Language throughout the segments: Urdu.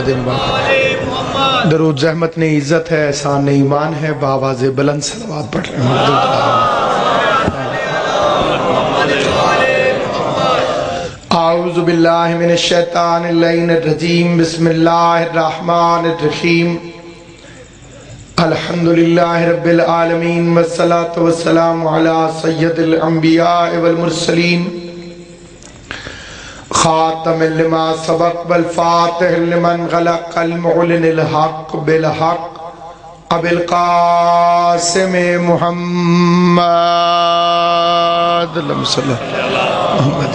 محمد درود زحمت نہیں عزت ہے، احسان نہیں ایمان ہے، بآواز بلند صلوات پڑھ رہے ہیں۔ اعوذ باللہ من الشیطان اللعین الرجیم، بسم اللہ الرحمن الرحیم، الحمدللہ رب العالمین، والصلاة والسلام علی سید الانبیاء والمرسلین، خاتم لما سبق والفاتح لمن غلق، المعلن الحق بالحق، ابو القاسم محمد اللہم صلی محمد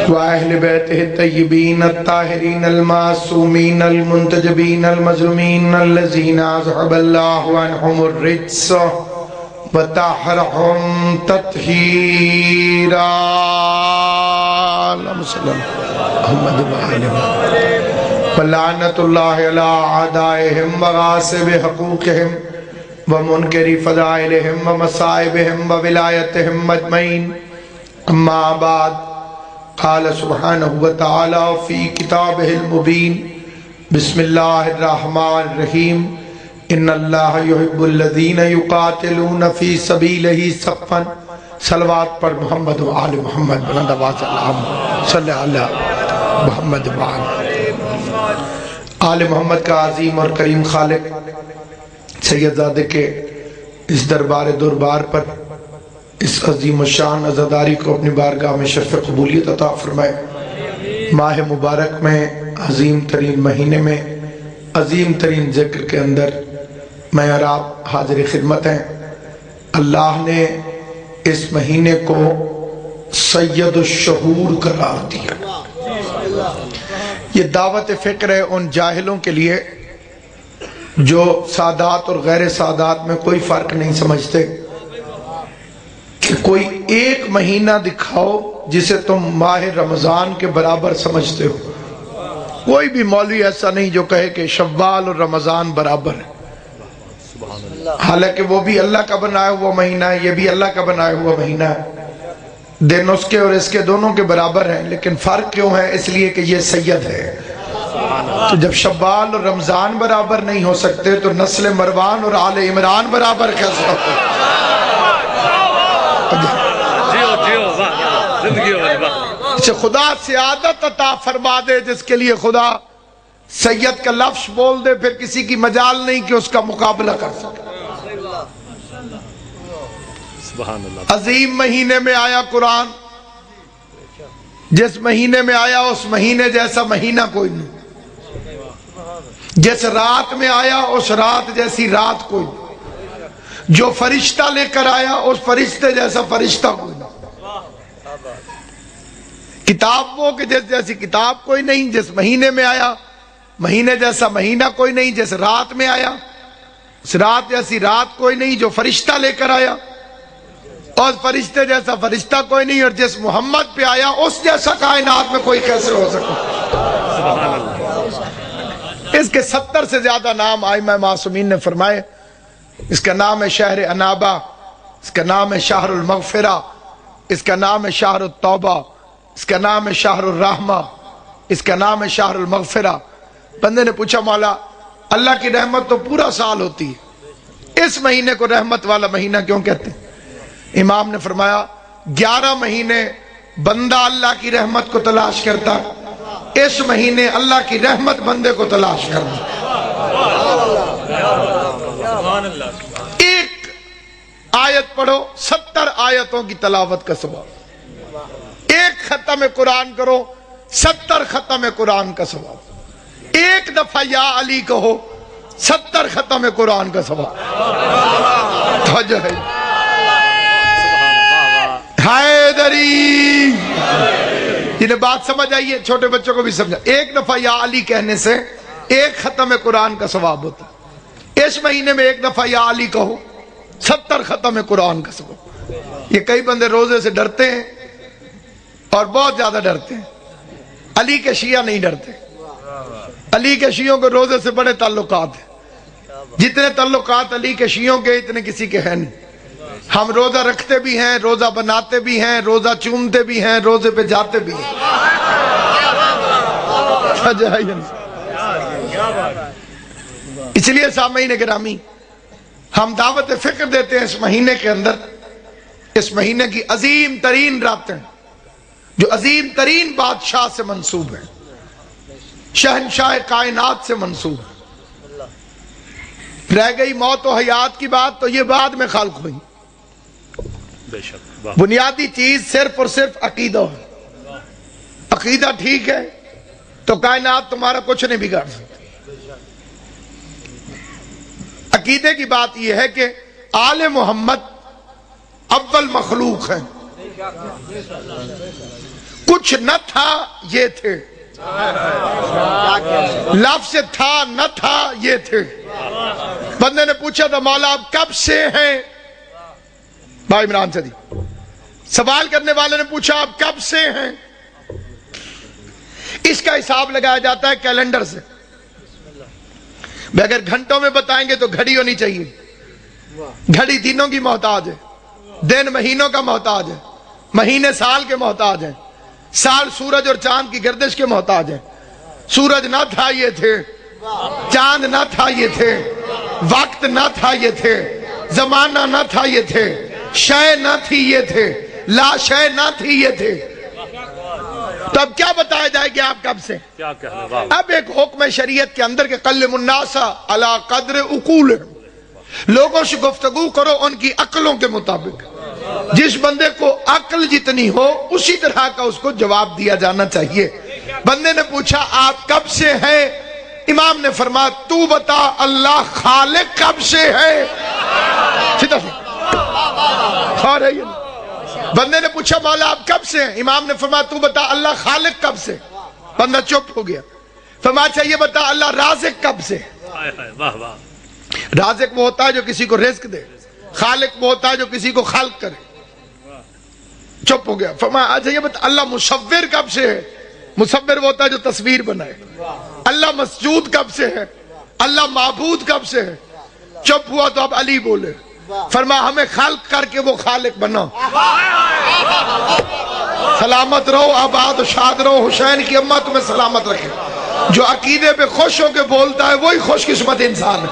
وآہل بیتہ الطیبین الطاہرین المعصومین المنتجبین المظلومین الذین اذہب اللہ عنہم الرجس وطہرہم تطہیرا، اللہم صلی محمد ولعنت اللہ علی اعدائہم وغاصب حقوقہم ومنکر فضائلہم ومصائبہم وولایتہم اجمعین، اما بعد، قال سبحانہ وتعالی فی کتابہ المبین، بسم اللہ الرحمن الرحیم، ان اللہ یحب الذین یقاتلون فی سبیلہ صفا، صلوات پر محمد و آل محمد، بلند آواز اللہم صلی اللہ محمد و آل محمد کا عظیم اور کریم خالق سید زادے کے اس دربار دربار پر اس عظیم الشان عزاداری کو اپنی بارگاہ میں شرف قبولیت عطا فرمائے۔ ماہ مبارک میں عظیم ترین مہینے میں عظیم ترین ذکر کے اندر میں اور آپ حاضر خدمت ہیں۔ اللہ نے اس مہینے کو سید الشہور قرار دیا۔ یہ دعوت فکر ہے ان جاہلوں کے لیے جو سادات اور غیر سادات میں کوئی فرق نہیں سمجھتے کہ کوئی ایک مہینہ دکھاؤ جسے تم ماہ رمضان کے برابر سمجھتے ہو۔ کوئی بھی مولوی ایسا نہیں جو کہے کہ شوال اور رمضان برابر ہے، حالانکہ وہ بھی اللہ کا بنایا ہوا مہینہ ہے، یہ بھی اللہ کا بنایا ہوا مہینہ ہے، دن اس کے اور اس کے دونوں کے برابر ہیں، لیکن فرق کیوں ہے؟ اس لیے کہ یہ سید ہے۔ تو جب شوال اور رمضان برابر نہیں ہو سکتے تو نسل مروان اور آل عمران برابر کیسے ہوتے؟ اسے خدا سعادت عطا فرما دے جس کے لیے خدا سید کا لفظ بول دے، پھر کسی کی مجال نہیں کہ اس کا مقابلہ کر سکے۔ عظیم مہینے میں آیا قرآن، جس مہینے میں آیا اس مہینے جیسا مہینہ کوئی نہیں، جس رات میں آیا اس رات جیسی رات کوئی نہیں، جو فرشتہ لے کر آیا اس فرشتے جیسا فرشتہ کوئی نہیں، کتاب وہ کہ جیسی کتاب کوئی نہیں، جس مہینے میں آیا مہینے جیسا مہینہ کوئی نہیں، جس رات میں آیا اس رات جیسی رات کوئی نہیں، جو فرشتہ لے کر آیا اور فرشتے جیسا فرشتہ کوئی نہیں، اور جس محمد پہ آیا اس جیسا کائنات میں کوئی کیسے ہو سکتا؟ اس کے 70 سے زیادہ نام ائمہ معصومین نے فرمائے۔ اس کا نام ہے شہر انابہ، اس کا نام ہے شہر المغفرہ، اس کا نام ہے شہر التوبہ، اس کا نام ہے شہر الرحمہ، اس کا نام ہے شہر المغفرہ۔ بندے نے پوچھا مولا اللہ کی رحمت تو پورا سال ہوتی ہے، اس مہینے کو رحمت والا مہینہ کیوں کہتے ہیں؟ امام نے فرمایا 11 مہینے بندہ اللہ کی رحمت کو تلاش کرتا، اس مہینے اللہ کی رحمت بندے کو تلاش کرنا۔ ایک آیت پڑھو 70 آیتوں کی تلاوت کا ثواب، ایک ختم قرآن کرو 70 ختم قرآن کا ثواب، ایک دفعہ یا علی کہو 70 ختم قرآن کا ثواب۔ حیدری، جنہیں بات سمجھ آئیے چھوٹے بچوں کو بھی سمجھا، ایک دفعہ یا علی کہنے سے ایک ختم قرآن کا ثواب ہوتا ہے۔ اس مہینے میں ایک دفعہ یا علی کہو 70 ختم قرآن کا ثواب۔ یہ کئی بندے روزے سے ڈرتے ہیں اور بہت زیادہ ڈرتے ہیں، علی کے شیعہ نہیں ڈرتے۔ علی کے شیعوں کو روزے سے بڑے تعلقات ہیں، جتنے تعلقات علی کے شیعوں کے اتنے کسی کے ہیں نہیں۔ ہم روزہ رکھتے بھی ہیں، روزہ بناتے بھی ہیں، روزہ چومتے بھی ہیں، روزے پہ جاتے بھی ہیں۔ اس لیے سامعین گرامی ہم دعوت فکر دیتے ہیں اس مہینے کے اندر، اس مہینے کی عظیم ترین راتیں جو عظیم ترین بادشاہ سے منسوب ہیں، شہنشاہ کائنات سے منسوب ہے۔ رہ گئی موت و حیات کی بات تو یہ بعد میں خلق ہوئی، بنیادی چیز صرف اور صرف عقیدہ ہے۔ عقیدہ ٹھیک ہے تو کائنات تمہارا کچھ نہیں بگاڑ سکتی۔ عقیدے کی بات یہ ہے کہ آل محمد اول مخلوق ہے، کچھ نہ تھا یہ تھے، لفظ تھا نہ تھا یہ تھے۔ بندے نے پوچھا تھا مولا آپ کب سے ہیں، بھائی عمران سے سوال کرنے والے نے پوچھا آپ کب سے ہیں؟ اس کا حساب لگایا جاتا ہے کیلنڈر سے، اگر گھنٹوں میں بتائیں گے تو گھڑی ہونی چاہیے، گھڑی دنوں کی محتاج ہے، دن مہینوں کا محتاج ہے، مہینے سال کے محتاج ہیں، سال سورج اور چاند کی گردش کے محتاج ہیں۔ سورج نہ تھا یہ تھے، چاند نہ تھا یہ تھے، وقت نہ تھا یہ تھے، زمانہ نہ تھا یہ تھے، شے نہ تھی یہ تھے، لا شے نہ تھی یہ تھے۔ تو اب کیا بتایا جائے کہ آپ کب سے؟ اب ایک حکم شریعت کے اندر کہ قلم الناس علی قدر عقول، لوگوں سے گفتگو کرو ان کی عقلوں کے مطابق، جس بندے کو عقل جتنی ہو اسی طرح کا اس کو جواب دیا جانا چاہیے۔ بندے نے پوچھا آپ کب سے ہیں؟ امام نے فرمایا تو بتا اللہ خالق کب سے ہے؟ بندے نے پوچھا مولا آپ کب سے ہیں؟ امام نے فرمایا تو بتا اللہ خالق کب سے؟ بندہ چپ ہو گیا۔ فرمایا اچھا یہ بتا اللہ رازق کب سے؟ رازق وہ ہوتا ہے جو کسی کو رزق دے، خالق وہ ہوتا ہے جو کسی کو خلق کرے۔ چپ ہو گیا۔ فرمایا اچھا یہ بتا اللہ مصور کب سے ہے؟ مصور وہ ہوتا ہے جو تصویر بنائے۔ اللہ مسجود کب سے ہے؟ اللہ معبود کب سے ہے؟ چپ ہوا تو اب علی بولے، فرمایا ہمیں خلق کر کے وہ خالق بنا۔ سلامت رہو، آباد و شاد رہو، حسین کی امت تمہیں سلامت رکھے۔ جو عقیدے پہ خوش ہو کے بولتا ہے وہی خوش قسمت انسان ہے۔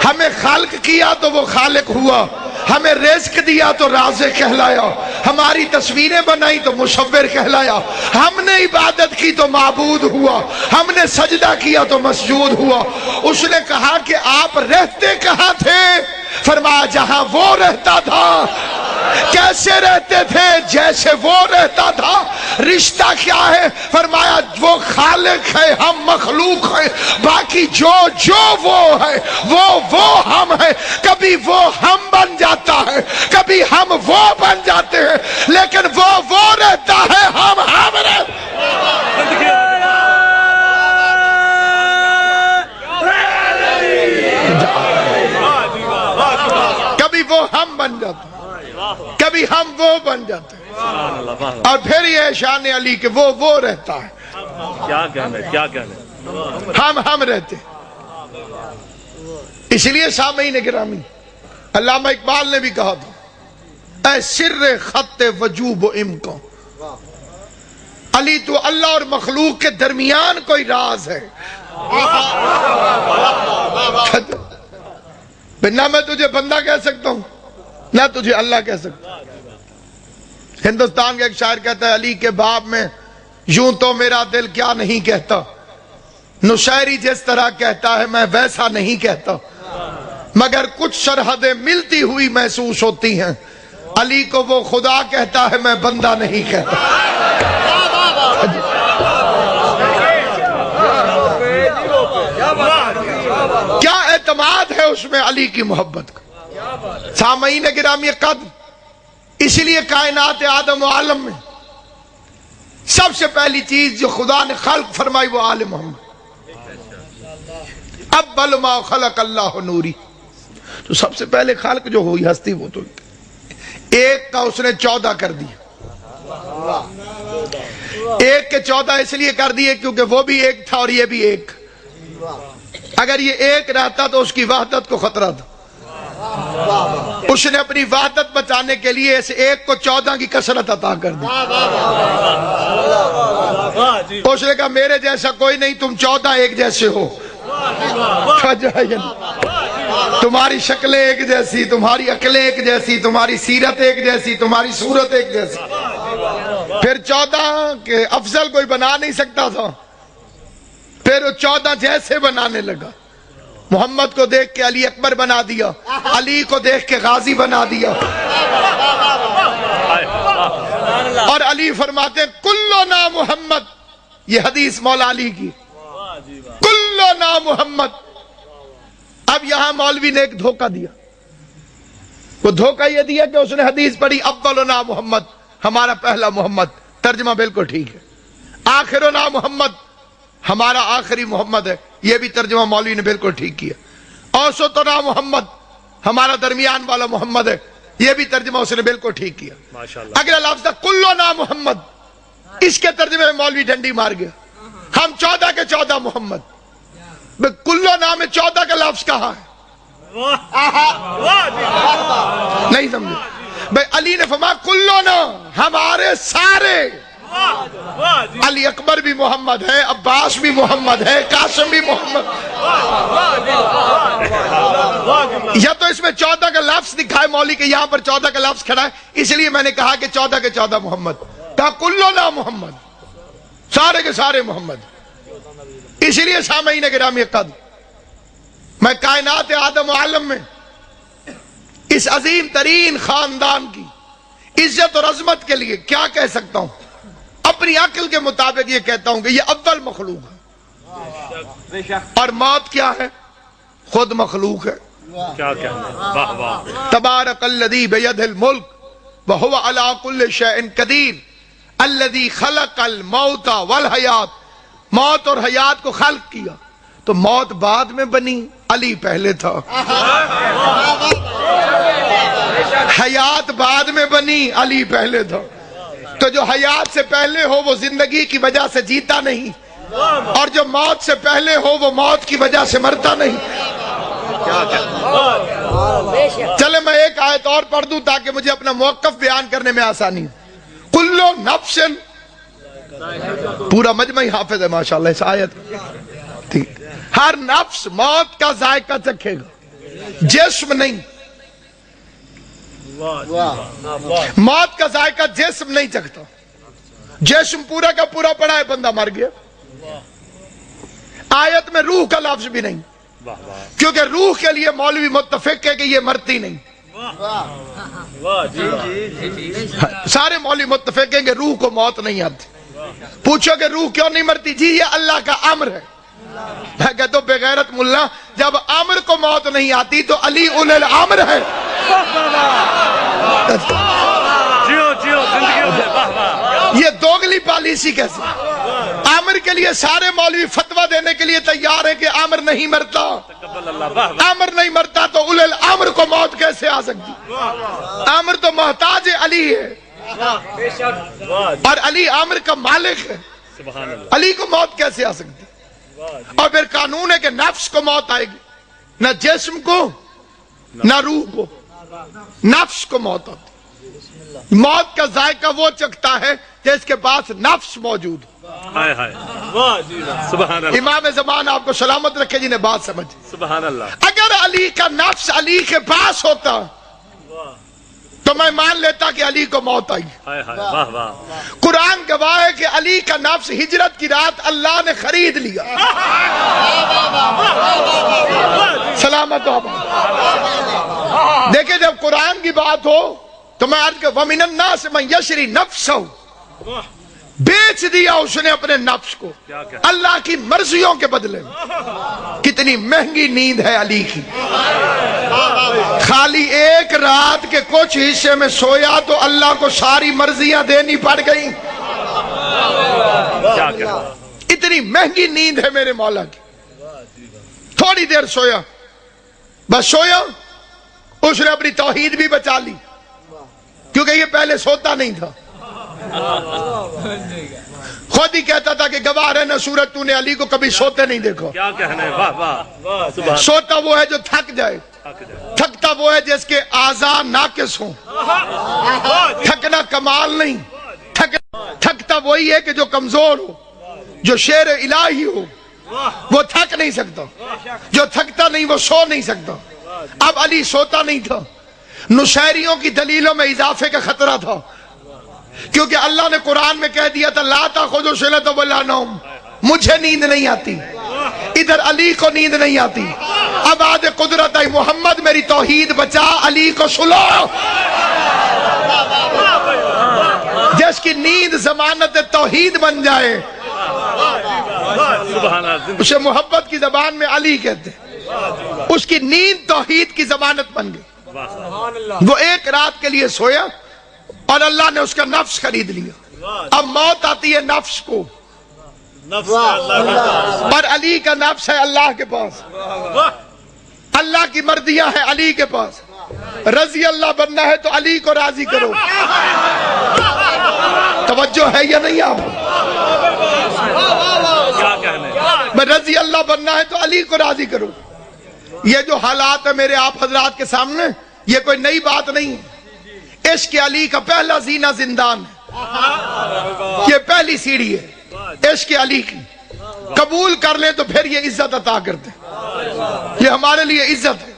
ہمیں خلق کیا تو وہ خالق ہوا، ہمیں رزق دیا تو رازق کہلایا، ہماری تصویریں بنائی تو مصور کہلایا، ہم نے عبادت کی تو معبود ہوا، ہم نے سجدہ کیا تو مسجود ہوا۔ اس نے کہا کہ آپ رہتے کہاں تھے؟ فرمایا جہاں وہ رہتا تھا۔ کیسے رہتے تھے؟ جیسے وہ رہتا تھا۔ رشتہ کیا ہے؟ فرمایا وہ خالق ہے، ہم مخلوق ہیں، باقی جو وہ ہے وہ ہم ہیں۔ کبھی وہ ہم بن جاتا ہے، کبھی ہم وہ بن جاتے ہیں، لیکن وہ رہتا ہے، ہم رہتے ہیں۔ کبھی وہ ہم بن جاتے ہیں، کبھی ہم وہ بن جاتے ہیں، اور پھر یہ شان علی کہ وہ رہتا ہے، کیا کہنے ہم رہتے ہیں۔ اس لیے سامعین گرامی علامہ اقبال نے بھی کہا تھا اے سر خط وجوب و امکان، علی تو اللہ اور مخلوق کے درمیان کوئی راز ہے۔ نہ میں تجھے بندہ کہہ سکتا ہوں نہ تجھے اللہ کہہ سکتا ہوں۔ ہندوستان کا ایک شاعر کہتا ہے علی کے باب میں یوں تو میرا دل کیا نہیں کہتا، نشیری جس طرح کہتا ہے میں ویسا نہیں کہتا، مگر کچھ سرحدیں ملتی ہوئی محسوس ہوتی ہیں، علی کو وہ خدا کہتا ہے میں بندہ نہیں کہتا۔ کیا اعتماد ہے اس میں علی کی محبت کا۔ سامعین گرامی قدر، اسی لیے کائنات آدم و عالم میں سب سے پہلی چیز جو خدا نے خلق فرمائی وہ آل محمد۔ اول ما خلق اللہ نوری، تو سب سے پہلے خلق جو ہوئی ہستی وہ تو ایک کا اس نے 14 کر دیا۔ ایک کے 14 اس لیے کر دیے کیونکہ وہ بھی ایک تھا اور یہ بھی ایک۔ اگر یہ ایک رہتا تو اس کی وحدت کو خطرہ تھا، اس نے اپنی وحدت بچانے کے لیے اس ایک کو 14 کی کثرت عطا کر دی۔ اس نے کہا میرے جیسا کوئی نہیں، تم 14 ایک جیسے ہو، تمہاری شکلیں ایک جیسی، تمہاری عقلیں ایک جیسی، تمہاری سیرت ایک جیسی، تمہاری صورت ایک جیسی۔ پھر 14 کے افضل کوئی بنا نہیں سکتا تھا، پھر وہ 14 جیسے بنانے لگا۔ محمد کو دیکھ کے علی اکبر بنا دیا، علی کو دیکھ کے غازی بنا دیا، اور علی فرماتے ہیں کلنا محمد، یہ حدیث مولا علی کی، کلنا محمد۔ اب یہاں مولوی نے ایک دھوکہ دیا، وہ دھوکہ یہ دیا کہ اس نے حدیث پڑھی اولنا محمد، ہمارا پہلا محمد، ترجمہ بالکل ٹھیک ہے، آخرنا محمد، ہمارا آخری محمد ہے، یہ بھی ترجمہ مولوی نے بالکل ٹھیک کیا، اوسطنا محمد، ہمارا درمیان والا محمد ہے، یہ بھی ترجمہ اس نے بالکل ٹھیک کیا۔ اگلا لفظ تھا کلنا محمد، اس کے ترجمے میں مولوی ڈنڈی مار گیا، ہم 14 کے 14 محمد۔ کلنا میں 14 کا لفظ کہاں ہے؟ نہیں سمجھے بھائی؟ علی نے فرمایا کلنا، ہمارے سارے، علی اکبر بھی محمد ہے، عباس بھی محمد ہے، قاسم بھی محمد، یا تو اس میں 14 کا لفظ دکھائے مولوی کہ یہاں پر 14 کا لفظ کھڑا ہے، اس لیے میں نے کہا کہ 14 کے 14 محمد، کہا کلنا محمد، سارے کے سارے محمد۔ اس لیے سامعین گرامی قدر، میں کائنات آدم و عالم میں اس عظیم ترین خاندان کی عزت اور عظمت کے لیے کیا کہہ سکتا ہوں؟ اپنی عقل کے مطابق یہ کہتا ہوں کہ یہ اول مخلوق ہے، اور موت کیا ہے؟ خود مخلوق ہے۔ کیا کہنا، واہ واہ۔ تبارک الذی بیدہ الملک وہو علی کل شیء قدیر الذی خلق الموت والحیات، موت اور حیات کو خلق کیا، تو موت بعد میں بنی، علی پہلے تھا، حیات بعد میں بنی، علی پہلے تھا۔ تو جو حیات سے پہلے ہو وہ زندگی کی وجہ سے جیتا نہیں، اور جو موت سے پہلے ہو وہ موت کی وجہ سے مرتا نہیں۔ چلے میں ایک آیت اور پڑھ دوں تاکہ مجھے اپنا موقف بیان کرنے میں آسانی ہو۔ کلو نفس، پورا مجمع ہی حافظ ہے ماشاءاللہ اس آیت کا، ہر نفس موت کا ذائقہ چکھے گا، جسم نہیں، موت کا ذائقہ جسم نہیں چکھتا، جسم پورا کا پورا پڑا ہے، بندہ مر گیا۔ آیت میں روح کا لفظ بھی نہیں، کیونکہ روح کے لیے مولوی متفق ہے کہ یہ مرتی نہیں، سارے مولوی متفق ہیں کہ روح کو موت نہیں آتی۔ پوچھو کہ روح کیوں نہیں مرتی؟ جی یہ اللہ کا امر ہے۔ میں کہتا ہوں بے غیرت ملا، جب امر کو موت نہیں آتی تو علی اول الامر ہے۔ یہ دوگلی پالیسی کیسے؟ امر کے لیے سارے مولوی فتویٰ دینے کے لیے تیار ہے کہ امر نہیں مرتا، امر نہیں مرتا تو اول الامر کو موت کیسے آ سکتی؟ امر تو محتاج علی ہے، اور علی امر کا مالک ہے، علی کو موت کیسے آ سکتی؟ اور پھر قانون ہے کہ نفس کو موت آئے گی، نہ جسم کو نہ روح کو، نفس کو موت آتی۔ موت کا ذائقہ وہ چکھتا ہے جس کے پاس نفس موجود ہو۔ امام زمان آپ کو سلامت رکھے جی نے بات سمجھ۔ سبحان اللہ۔ اگر علی کا نفس علی کے پاس ہوتا تو میں مان لیتا کہ علی کو موت آئی۔ واہ واہ۔ قرآن گواہ ہے کہ علی کا نفس ہجرت کی رات اللہ نے خرید لیا۔ سلامت ہو۔ دیکھیں جب قرآن کی بات ہو تو میں عرض کہ وَمِنَ النَّاسِ مَنْ يَشْرِي نَفْسَهُ، بیچ دیا اس نے اپنے نفس کو اللہ کی مرضیوں کے بدلے میں۔ کتنی مہنگی نیند ہے علی کی، خالی ایک رات کے کچھ حصے میں سویا تو اللہ کو ساری مرضیاں دینی پڑ گئی۔ اتنی مہنگی نیند ہے میرے مولا کی۔ تھوڑی دیر سویا، بس سویا، اس نے اپنی توحید بھی بچا لی، کیونکہ یہ پہلے سوتا نہیں تھا۔ خود ہی کہتا تھا کہ گواہ رہنا سورج تو نے علی کو کبھی سوتے نہیں دیکھا۔ کیا کہنا ہے، واہ واہ۔ سوتا وہ ہے جو تھک جائے، تھکتا وہ ہے جس کے اعضاء ناقص ہوں۔ تھکنا کمال نہیں، تھکتا وہی ہے کہ جو کمزور ہو۔ جو شیر الہی ہو وہ تھک نہیں سکتا، جو تھکتا نہیں وہ سو نہیں سکتا۔ اب علی سوتا نہیں تھا، نشیریوں کی دلیلوں میں اضافے کا خطرہ تھا، کیونکہ اللہ نے قرآن میں کہہ دیا تھا لا تأخذہ سنۃ ولا نوم، مجھے نیند نہیں آتی، ادھر علی کو نیند نہیں آتی۔ اب آدھے قدرت ہے محمد میری توحید بچا، علی کو سلو، جس کی نیند ضمانت توحید بن جائے اسے محبت کی زبان میں علی کہتے ہیں، اس کی نیند توحید کی ضمانت بن گئی۔ وہ ایک رات کے لیے سویا اور اللہ نے اس کا نفس خرید لیا۔ اب موت آتی ہے نفس کو، اور علی کا نفس ہے اللہ کے پاس، اللہ کی مرضیاں ہیں علی کے پاس۔ رضی اللہ بننا ہے تو علی کو راضی کرو۔ توجہ ہے یا نہیں آپ؟ رضی اللہ بننا ہے تو علی کو راضی کرو۔ یہ جو حالات ہے میرے آپ حضرات کے سامنے، یہ کوئی نئی بات نہیں ہے۔ عشق علی کا پہلا زینہ زندان ہے، یہ پہلی سیڑھی ہے عشق علی کی۔ قبول کر لیں تو پھر یہ عزت عطا کرتے ہیں، یہ ہمارے لیے عزت ہے۔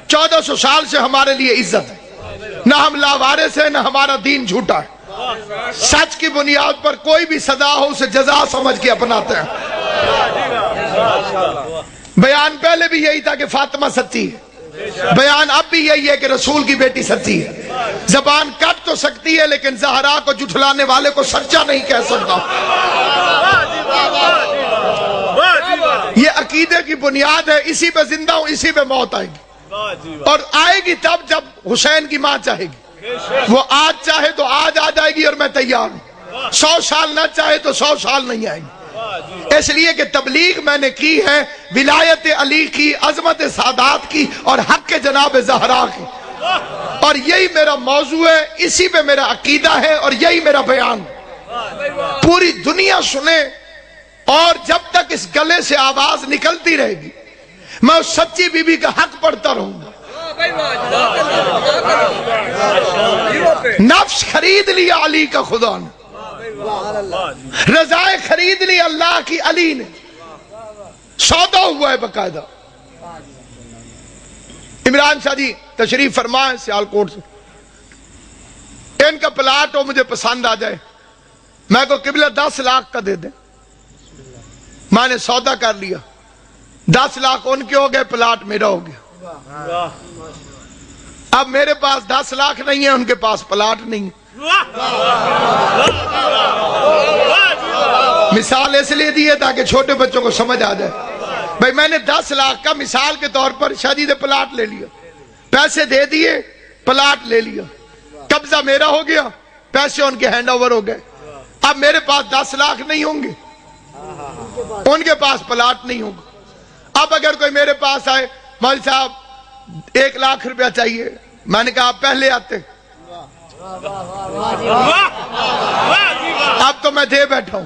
1400 سال سے ہمارے لیے عزت ہے، نہ ہم لاوارث ہیں نہ ہمارا دین جھوٹا ہے۔ سچ کی بنیاد پر کوئی بھی سزا ہو اسے جزا سمجھ کے اپناتے ہیں۔ بیان پہلے بھی یہی تھا کہ فاطمہ سچی ہے، بیان اب بھی یہی ہے کہ رسول کی بیٹی سچی ہے۔ زبان کٹ تو سکتی ہے لیکن زہرا کو جھٹلانے والے کو سچا نہیں کہہ سکتا۔ یہ عقیدے کی بنیاد ہے، اسی پہ زندہ ہوں، اسی پہ موت آئے گی، اور آئے گی تب جب حسین کی ماں چاہے گی۔ وہ آج چاہے تو آج آ جائے گی اور میں تیار ہوں، 100 سال نہ چاہے تو 100 سال نہیں آئے گی۔ اس لیے کہ تبلیغ میں نے کی ہے ولایت علی کی، عظمت سادات کی اور حق جناب زہرا کی، اور یہی میرا موضوع ہے، اسی پہ میرا عقیدہ ہے اور یہی میرا بیان ہے۔ پوری دنیا سنے، اور جب تک اس گلے سے آواز نکلتی رہے گی میں اس سچی بی بی کا حق پڑھتا رہوں گا۔ نفس خرید لیا علی کا خدا نے، رضائے خرید لی اللہ کی علی نے، سودا ہوا ہے باقاعدہ۔ عمران شاہ جی تشریف فرمائیں سیالکوٹ سے، ان کا پلاٹ ہو مجھے پسند آ جائے، میں کو قبلہ 10 لاکھ کا دے دیں۔ میں نے سودا کر لیا، 10 لاکھ ان کے ہو گئے، پلاٹ میرا ہو گیا۔ اب میرے پاس 10 لاکھ نہیں ہے، ان کے پاس پلاٹ نہیں ہے۔ مثال اس لیے دی ہے تاکہ چھوٹے بچوں کو سمجھ آ جائے۔ بھائی میں نے 10 لاکھ کا مثال کے طور پر شادی سے پلاٹ لے لیا، پیسے دے دیے، پلاٹ لے لیا، قبضہ میرا ہو گیا، پیسے ان کے ہینڈ اوور ہو گئے۔ اب میرے پاس 10 لاکھ نہیں ہوں گے، ان کے پاس پلاٹ نہیں ہوگا۔ اب اگر کوئی میرے پاس آئے، مولوی صاحب 1 لاکھ روپیہ چاہیے، میں نے کہا آپ پہلے آتے، اب تو میں دے بیٹھا ہوں۔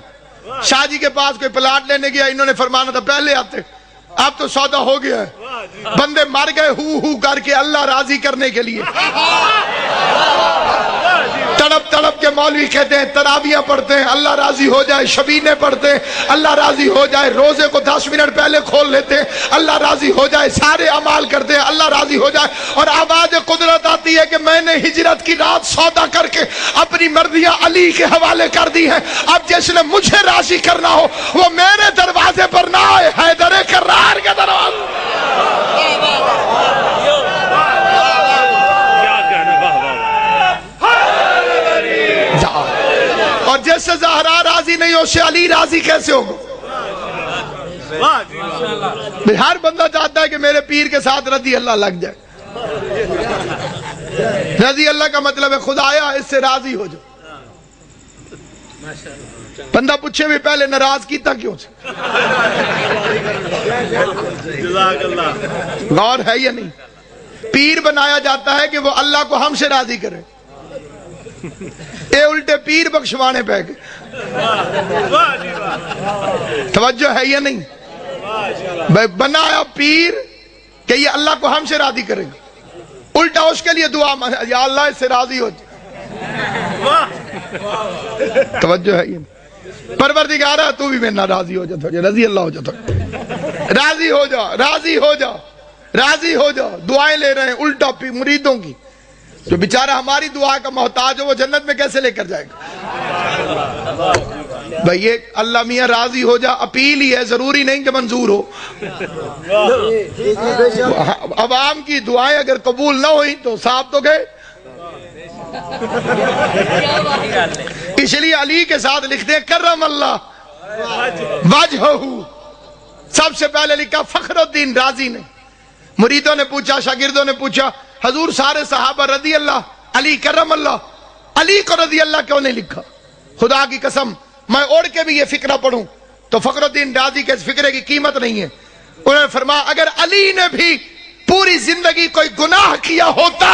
شاہ جی کے پاس کوئی پلاٹ لینے گیا، انہوں نے فرمانا تھا پہلے آتے، اب تو سودا ہو گیا ہے۔ بندے مر گئے ہو کر کے اللہ راضی کرنے کے لیے، تڑپ تڑپ کے مولوی کہتے ہیں تراویاں پڑھتے ہیں اللہ راضی ہو جائے، شبینے پڑھتے ہیں اللہ راضی ہو جائے، روزے کو 10 منٹ پہلے کھول لیتے ہیں اللہ راضی ہو جائے، سارے اعمال کرتے ہیں اللہ راضی ہو جائے، اور آواز قدرت آتی ہے کہ میں نے ہجرت کی رات سودا کر کے اپنی مرضیاں علی کے حوالے کر دی ہیں، اب جس نے مجھے راضی کرنا ہو وہ میرے دروازے پر نہ آئے، حیدر کرار کے دروازے۔ اور جس سے زہرا راضی نہیں ہو اس سے علی راضی کیسے ہوگا؟ ہر بندہ چاہتا ہے کہ میرے پیر کے ساتھ رضی اللہ لگ جائے۔ رضی اللہ کا مطلب ہے خدایا اس سے راضی ہو جاؤ۔ بندہ پوچھے بھی پہلے ناراض کیتا کیوں سے؟ غور ہے یا نہیں؟ پیر بنایا جاتا ہے کہ وہ اللہ کو ہم سے راضی کرے، اے الٹے پیر بخشوانے پہ گئے۔ توجہ ہے یا نہیں؟ بنایا پیر کہ یہ اللہ کو ہم سے راضی کرے گا، الٹا اس کے لیے دعا یا اللہ اس سے راضی ہو جائے۔ توجہ ہے یا نہیں؟ پروردگارہ تو بھی میرے نہ راضی ہو جا، رضی اللہ ہو جا، راضی ہو جا، راضی ہو جا، راضی ہو جا۔ دعائیں لے رہے ہیں الٹا مریدوں کی، جو بیچارہ ہماری دعا کا محتاج ہو وہ جنت میں کیسے لے کر جائے گا؟ بھئی یہ اللہ میاں راضی ہو جا اپیل ہی ہے، ضروری نہیں کہ منظور ہو۔ عوام کی دعائیں اگر قبول نہ ہوئی تو صاحب تو گئے۔ اس لیے علی کے ساتھ لکھتے ہیں کرم اللہ وجہہ، سب سے پہلے لکھا فخر الدین رازی نے۔ مریدوں نے پوچھا، شاگردوں نے پوچھا، حضور سارے صحابہ رضی اللہ، علی کرم اللہ، علی کو رضی اللہ کیوں نہیں لکھا؟ خدا کی قسم میں اوڑھ کے بھی یہ فقرہ پڑھوں تو فخر الدین رازی کے اس فقرے کی قیمت نہیں ہے۔ انہوں نے فرمایا اگر علی نے بھی پوری زندگی کوئی گناہ کیا ہوتا،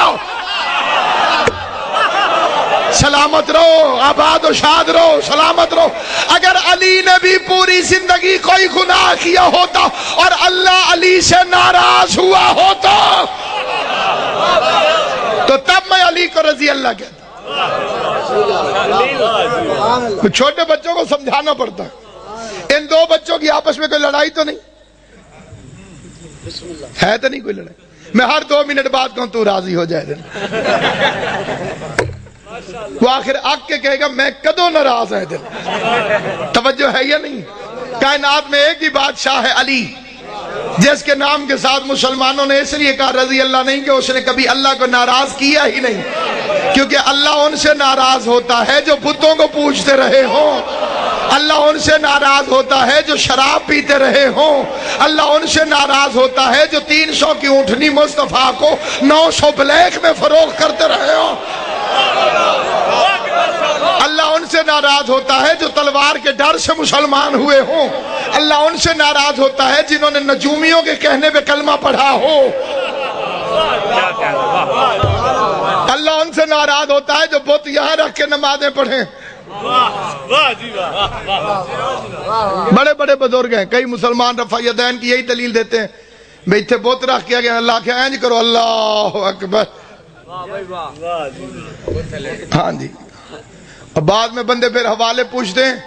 سلامت رہو، آباد و شاد رہو، سلامت رہو، اگر علی نے بھی پوری زندگی کوئی گناہ کیا ہوتا اور اللہ علی سے ناراض ہوا ہوتا تو تب میں علی کو رضی اللہ کہتا۔ چھوٹے بچوں کو سمجھانا پڑتا ہے، ان دو بچوں کی آپس میں کوئی لڑائی تو نہیں ہے، تو نہیں کوئی لڑائی، میں ہر 2 منٹ بعد کہوں تو راضی ہو جائے، وہ آخر آگ کے کہے گا میں کدو ناراض ہے دل۔ توجہ ہے یا نہیں؟ کائنات میں ایک ہی بادشاہ ہے علی، جس کے نام کے ساتھ مسلمانوں نے اس لیے کہا رضی اللہ نہیں کہ اس نے کبھی اللہ کو ناراض کیا ہی نہیں، کیونکہ اللہ ان سے ناراض ہوتا ہے جو بتوں کو پوجتے رہے ہوں، اللہ ان سے ناراض ہوتا ہے جو شراب پیتے رہے ہوں، اللہ ان سے ناراض ہوتا ہے جو 300 کی اونٹنی مصطفیٰ کو 900 بلیک میں فروخت کرتے رہے ہوں، اللہ ان سے ناراض ہوتا ہے جو تلوار کے ڈر سے مسلمان ہوئے ہوں، اللہ ان سے ناراض ہوتا ہے جنہوں نے نجومیوں کے کہنے پہ کلمہ پڑھا ہو، اللہ ان سے ناراض ہوتا ہے جو بت یہاں رکھ کے نمازیں پڑھیں۔ بڑے بڑے بزرگ ہیں، کئی مسلمان رفع یدین کی یہی دلیل دیتے ہیں، بھئی تھے بت رکھ کیا گیا، اللہ کے اینج کرو اللہ اکبر، ہاں جی، اور بعد میں بندے پھر حوالے پوچھتے ہیں۔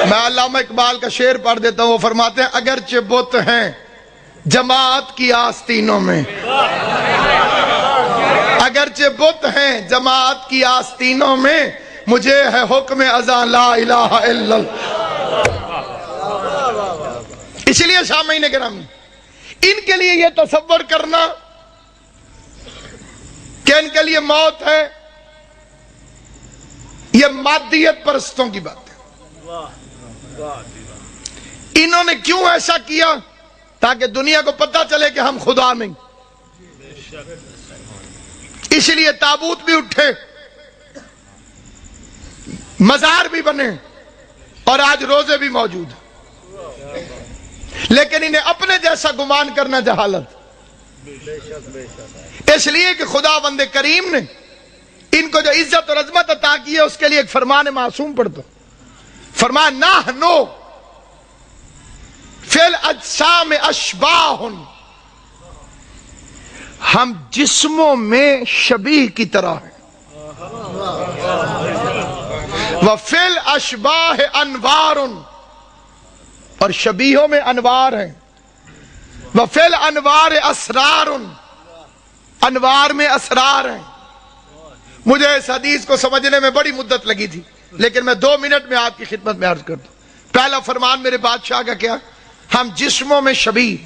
میں علامہ اقبال کا شعر پڑھ دیتا ہوں، وہ فرماتے ہیں اگرچہ بت ہیں جماعت کی آستینوں میں، اگرچہ بت ہیں جماعت کی آستینوں میں، مجھے ہے حکم اذان لا الہ الا اللہ۔ اس لیے سامعین کرام ان کے لیے یہ تصور کرنا کہ ان کے لیے موت ہے، یہ مادیت پرستوں کی بات ہے۔ انہوں نے کیوں ایسا کیا؟ تاکہ دنیا کو پتہ چلے کہ ہم خدا نہیں۔ اس لیے تابوت بھی اٹھے، مزار بھی بنے، اور آج روزے بھی موجود ہیں، لیکن انہیں اپنے جیسا گمان کرنا جہالت، اس لیے کہ خدا بند کریم نے ان کو جو عزت اور عظمت عطا کی ہے اس کے لیے ایک فرمان معصوم پڑھ دو، فرمان نحنو فی الاجسام اشباہ، ہم جسموں میں شبیہ کی طرح ہیں، وفی الاشباہ انوار، اور شبیہوں میں انوار ہیں، وفی الانوار اسرار، انوار میں اسرار ہیں۔ مجھے اس حدیث کو سمجھنے میں بڑی مدت لگی تھی، لیکن میں 2 منٹ میں آپ کی خدمت میں عرض کر دوں۔ پہلا فرمان میرے بادشاہ کا کیا؟ ہم جسموں میں شبیہ،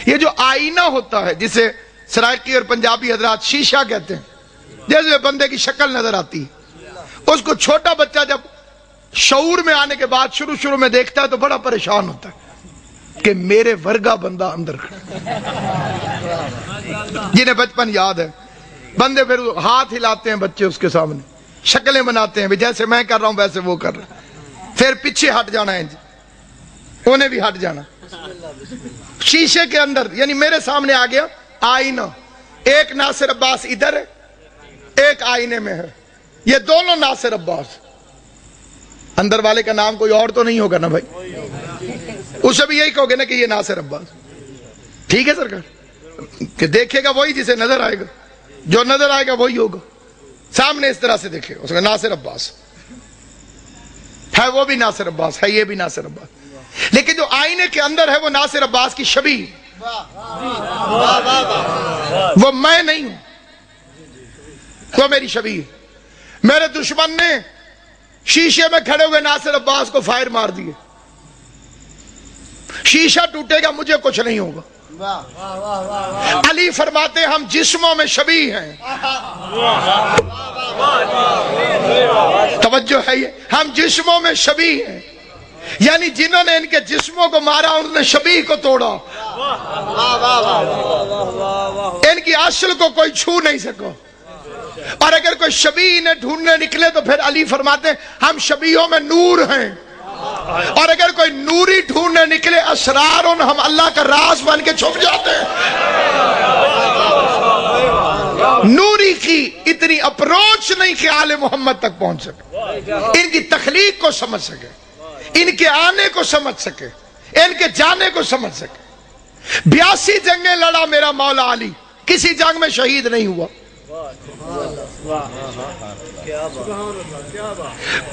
یہ جو آئینہ ہوتا ہے جسے سرائیکی اور پنجابی حضرات شیشہ کہتے ہیں، جیسے بندے کی شکل نظر آتی ہے، اس کو چھوٹا بچہ جب شعور میں آنے کے بعد شروع میں دیکھتا ہے تو بڑا پریشان ہوتا ہے کہ میرے ورگا بندہ اندر کھڑا۔ جنہیں بچپن یاد ہے، بندے پھر ہاتھ ہلاتے ہیں بچے اس کے سامنے، شکلیں بناتے ہیں، جیسے میں کر رہا ہوں ویسے وہ کر رہا ہے، پھر پیچھے ہٹ جانا ہے، انہیں بھی ہٹ جانا۔ شیشے کے اندر یعنی میرے سامنے آ گیا آئینہ، ایک ناصر عباس ادھر ہے، ایک آئینے میں ہے، یہ دونوں ناصر عباس، اندر والے کا نام کوئی اور تو نہیں ہوگا نا بھائی، اسے بھی یہی کہو گے نا کہ یہ ناصر عباس، ٹھیک ہے سرکار، کہ دیکھے گا وہی جسے نظر آئے گا، جو نظر آئے گا وہی ہوگا، سامنے اس طرح سے دیکھے اس کا ناصر عباس۔ ہے وہ بھی ناصر عباس ہے، یہ بھی ناصر عباس، لیکن جو آئینے کے اندر ہے وہ ناصر عباس کی شبیہ، وہ میں نہیں ہوں، وہ میری شبیہ۔ میرے دشمن نے شیشے میں کھڑے ہوئے ناصر عباس کو فائر مار دیے، شیشہ ٹوٹے گا مجھے کچھ نہیں ہوگا۔ علی فرماتے ہم جسموں میں شبیہ ہیں، توجہ ہے یہ، ہم جسموں میں شبیہ ہیں، یعنی جنہوں نے ان کے جسموں کو مارا انہوں نے شبیہ کو توڑا، ان کی اصل کو کوئی چھو نہیں سکا۔ اور اگر کوئی شبیہ انہیں ڈھونڈنے نکلے تو پھر علی فرماتے ہیں ہم شبیہوں میں نور ہیں، اور اگر کوئی نوری ڈھونڈنے نکلے اسرار ہم اللہ کا راز بن کے چھپ جاتے ہیں۔ نوری کی اتنی اپروچ نہیں کہ آل محمد تک پہنچ سکے، ان کی تخلیق کو سمجھ سکے، ان کے آنے کو سمجھ سکے، ان کے جانے کو سمجھ سکے۔ 82 جنگیں لڑا میرا مولا علی، کسی جنگ میں شہید نہیں ہوا۔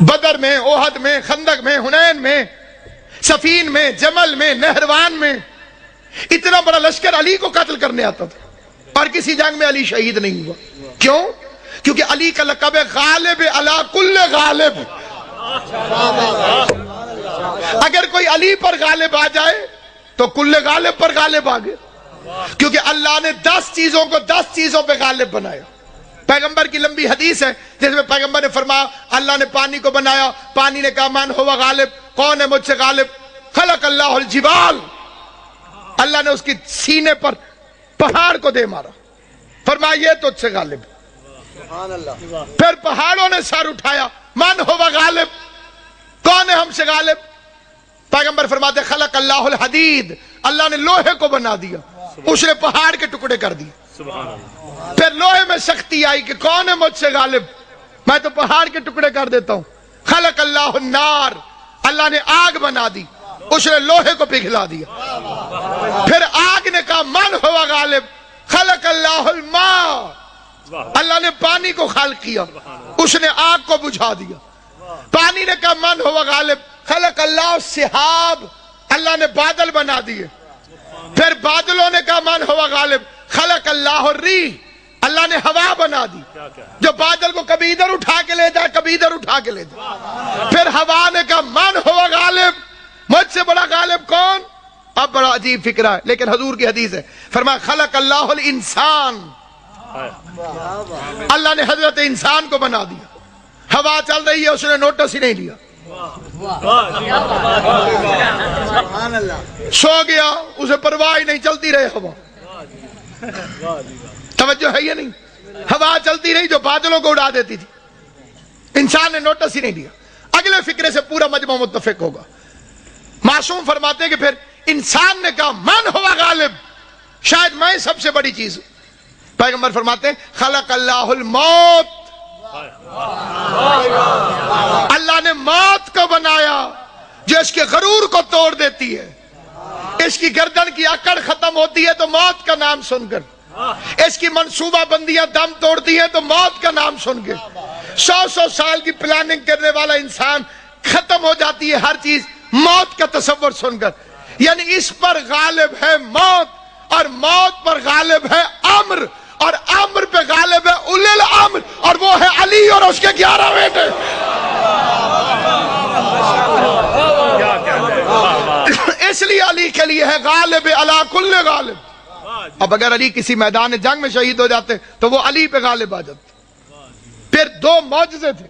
بدر میں، احد میں، خندق میں، حنین میں، صفین میں، جمل میں، نہروان میں، اتنا بڑا لشکر علی کو قتل کرنے آتا تھا، اور کسی جنگ میں علی شہید نہیں ہوا۔ کیوں؟ کیونکہ علی کا لقب ہے غالب علی کل غالب۔ اگر کوئی علی پر غالب آ جائے تو کل غالب پر غالب آ گئے، کیونکہ اللہ نے 10 چیزوں کو 10 چیزوں پہ غالب بنایا۔ پیغمبر کی لمبی حدیث ہے جس میں پیغمبر نے فرمایا اللہ نے پانی کو بنایا، پانی نے کہا من ہوا غالب، کون ہے مجھ سے غالب؟ خلق اللہ الجبال، اللہ نے اس کی سینے پر پہاڑ کو دے مارا، فرمایا یہ تجھ سے غالب۔ پھر پہاڑوں نے سر اٹھایا، من ہوا غالب، کون ہے ہم سے غالب؟ پیغمبر فرماتے خلق اللہ الحدید، اللہ نے لوہے کو بنا دیا، اس نے پہاڑ کے ٹکڑے کر دیے۔ پھر لوہے میں سختی آئی کہ کون ہے مجھ سے غالب؟ میں تو پہاڑ کے ٹکڑے کر دیتا ہوں۔ خلق اللہ النار، اللہ نے آگ بنا دی، اس نے لوہے کو پگھلا دیا۔ پھر آگ نے کہا من ہوا غالب، خلق اللہ الماء، اللہ نے پانی کو خلق کیا، اس نے آگ کو بجھا دیا۔ پانی نے کہا من ہوا غالب، خلق اللہ السحاب، اللہ نے بادل بنا دیے۔ پھر بادلوں نے کہا من ہوا غالب، خلق اللہ الریح، اللہ نے ہوا بنا دی جو بادل کو کبھی ادھر اٹھا کے لے جائے کبھی ادھر اٹھا کے لے جائے۔ پھر ہوا نے کہا من ہوا غالب، مجھ سے بڑا غالب کون؟ اب بڑا عجیب فکرہ ہے لیکن حضور کی حدیث ہے، فرمایا خلق اللہ الانسان، اللہ نے حضرت انسان کو بنا دیا۔ ہوا چل رہی ہے، اس نے نوٹس ہی نہیں لیا، سو گیا، اسے پرواہ ہی نہیں، چلتی رہے ہوا۔ توجہ ہے یہ نہیں؟ ہوا چلتی رہی جو بادلوں کو اڑا دیتی تھی، انسان نے نوٹس ہی نہیں دیا۔ اگلے فکرے سے پورا مجمع متفق ہوگا۔ معصوم فرماتے ہیں کہ پھر انسان نے کہا من ہوا غالب، شاید میں سب سے بڑی چیز ہوں۔ پیغمبر فرماتے ہیں خلق اللہ الموت، اللہ نے موت کو بنایا جو اس کے غرور کو توڑ دیتی ہے۔ اس کی گردن کی اکڑ ختم ہوتی ہے تو موت کا نام سن کر، اس کی منصوبہ بندیاں دم توڑتی ہیں تو موت کا نام سن کے، 100 سال کی پلاننگ کرنے والا انسان ختم ہو جاتی ہے ہر چیز موت کا تصور سن کر۔ یعنی اس پر غالب ہے موت، اور موت پر غالب ہے امر، اور امر پہ غالب ہے اولی الامر، اور وہ ہے علی اور اس کے 11 بیٹے۔ اس لیے علی کے لیے ہے غالب علی کل غالب۔ اب اگر علی کسی میدان جنگ میں شہید ہو جاتے تو وہ علی پہ غالب آ جاتے۔ پھر 2 معجزے تھے،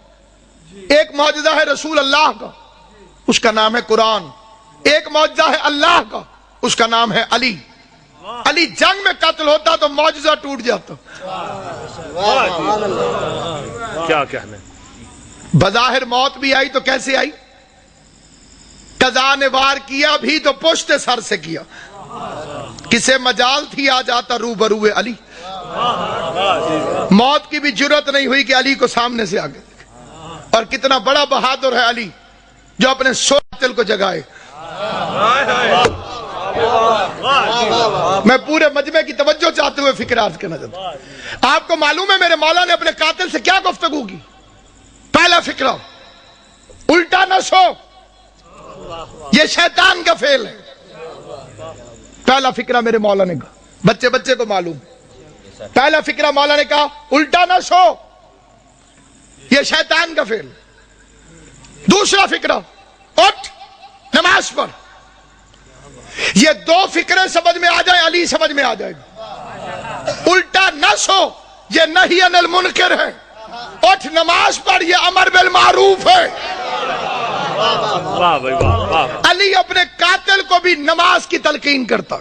ایک معجزہ ہے رسول اللہ کا، اس کا نام ہے قرآن، ایک معجزہ ہے اللہ کا، اس کا نام ہے علی۔ علی جنگ میں قتل ہوتا تو معجزہ ٹوٹ جاتا۔ کیا کہنے، بظاہر موت بھی آئی تو کیسے آئی؟ قضا نے وار کیا بھی تو پشت سر سے کیا، کسے مجال تھی آ جاتا روبرو علی۔ موت کی بھی جرت نہیں ہوئی کہ علی کو سامنے سے آگے دیکھے۔ اور کتنا بڑا بہادر ہے علی جو اپنے قاتل کو جگائے۔ میں پورے مجمع کی توجہ چاہتے ہوئے فکر عرض کرنا چاہتا ہوں۔ آپ کو معلوم ہے میرے مولا نے اپنے قاتل سے کیا گفتگو کی؟ پہلا فکرہ الٹا نہ سو، یہ شیطان کا فعل ہے۔ پہلا فکرہ میرے مولا نے کہا، بچے بچے کو معلوم، پہلا فکرہ مولا نے کہا الٹا نہ سو، یہ شیطان کا فعل۔ دوسرا فکرہ اٹھ نماز پڑھ۔ یہ دو فکرے سمجھ میں آ جائیں علی سمجھ میں آ جائے گا۔ الٹا نہ سو یہ نہی عن المنکر ہے، اٹھ نماز پڑھ یہ امر بالمعروف ہے۔ واہ بھائی واہ واہ۔ علی اپنے قاتل کو بھی نماز کی تلقین کرتا،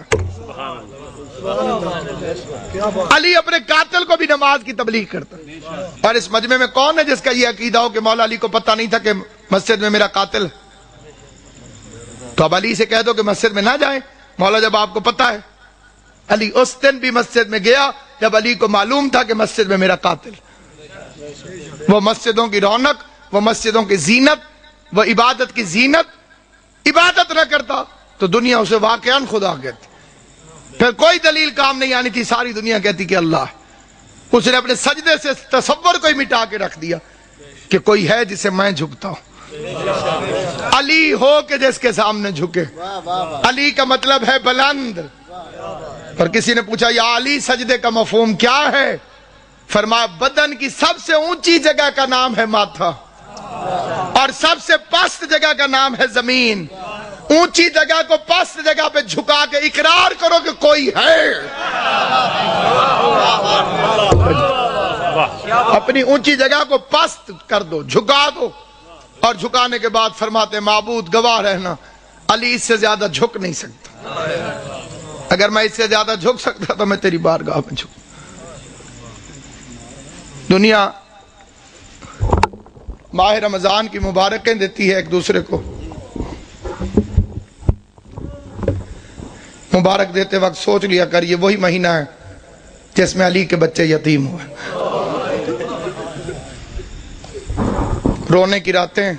علی اپنے قاتل کو بھی نماز کی تبلیغ کرتا۔ اور اس مجمع میں کون ہے جس کا یہ عقیدہ ہو کہ مولا علی کو پتہ نہیں تھا کہ مسجد میں میرا قاتل ہے؟ تو اب علی سے کہہ دو کہ مسجد میں نہ جائیں، مولا جب آپ کو پتہ ہے۔ علی اس دن بھی مسجد میں گیا جب علی کو معلوم تھا کہ مسجد میں میرا قاتل۔ وہ مسجدوں کی رونق، وہ مسجدوں کی زینت، وہ عبادت کی زینت، عبادت نہ کرتا تو دنیا اسے واقعاً خدا کہتی، پھر کوئی دلیل کام نہیں آنی تھی، ساری دنیا کہتی کہ اللہ ہے۔ اس نے اپنے سجدے سے تصور کو ہی مٹا کے رکھ دیا کہ کوئی ہے جسے میں جھکتا ہوں۔ علی ہو کہ جس کے سامنے جھکے، علی کا مطلب ہے بلند۔ اور کسی نے پوچھا یا علی سجدے کا مفہوم کیا ہے؟ فرمایا بدن کی سب سے اونچی جگہ کا نام ہے ماتھا، اور سب سے پست جگہ کا نام ہے زمین۔ اونچی جگہ کو پست جگہ پہ جھکا کے اقرار کرو کہ کوئی ہے۔ اپنی اونچی جگہ کو پست کر دو، جھکا دو، اور جھکانے کے بعد فرماتے معبود گواہ رہنا علی اس سے زیادہ جھک نہیں سکتا، اگر میں اس سے زیادہ جھک سکتا تو میں تیری بارگاہ میں جھک۔ دنیا ماہ رمضان کی مبارکیں دیتی ہے ایک دوسرے کو، مبارک دیتے وقت سوچ لیا کر یہ وہی مہینہ ہے جس میں علی کے بچے یتیم ہوئے، رونے کی راتیں،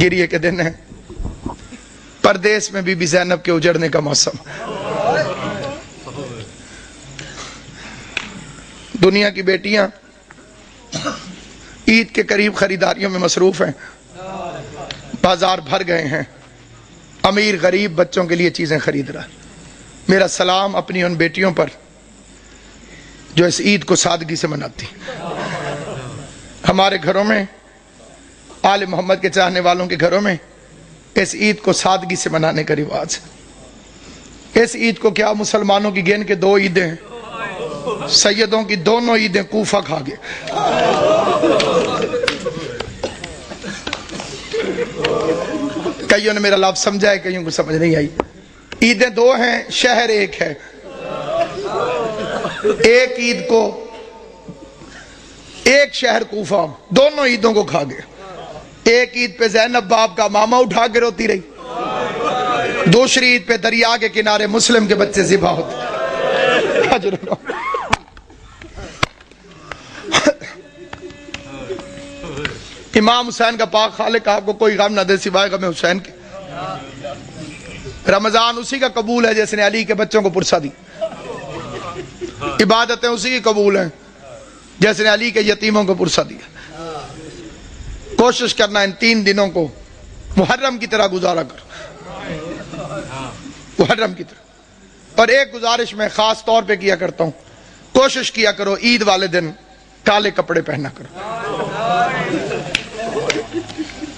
گریے کے دن ہیں، پردیس میں بی بی زینب کے اجڑنے کا موسم۔ دنیا کی بیٹیاں عید کے قریب خریداریوں میں مصروف ہیں، بازار بھر گئے ہیں، امیر غریب بچوں کے لیے چیزیں خرید رہا۔ میرا سلام اپنی ان بیٹیوں پر جو اس عید کو سادگی سے مناتی۔ ہمارے گھروں میں، آل محمد کے چاہنے والوں کے گھروں میں اس عید کو سادگی سے منانے کا رواج ہے۔ اس عید کو کیا مسلمانوں کی گن کے دو عیدیں ہیں، سیدوں کی دونوں عیدیں کوفہ کھا گئے۔ کئیوں نے میرا لفظ سمجھا ہے، کئیوں کو سمجھ نہیں آئی۔ عیدیں دو ہیں، شہر ایک ہے۔ ایک عید کو ایک شہر کوفہ دونوں عیدوں کو کھا گئے۔ ایک عید پہ زینب باپ کا ماما اٹھا کے روتی رہی، دوسری عید پہ دریا کے کنارے مسلم کے بچے ذبح ہوتے۔ امام حسین کا پاک خالق آپ کو کوئی غم نہ دے سوائے غم حسین کے۔ رمضان اسی کا قبول ہے جس نے علی کے بچوں کو پرسا دی، عبادتیں اسی کی قبول ہیں جس نے علی کے یتیموں کو پرسا دیا۔ کوشش کرنا ان 3 دنوں کو محرم کی طرح گزارا کرو، محرم کی طرح۔ اور ایک گزارش میں خاص طور پہ کیا کرتا ہوں، کوشش کیا کرو عید والے دن کالے کپڑے پہنا کرو۔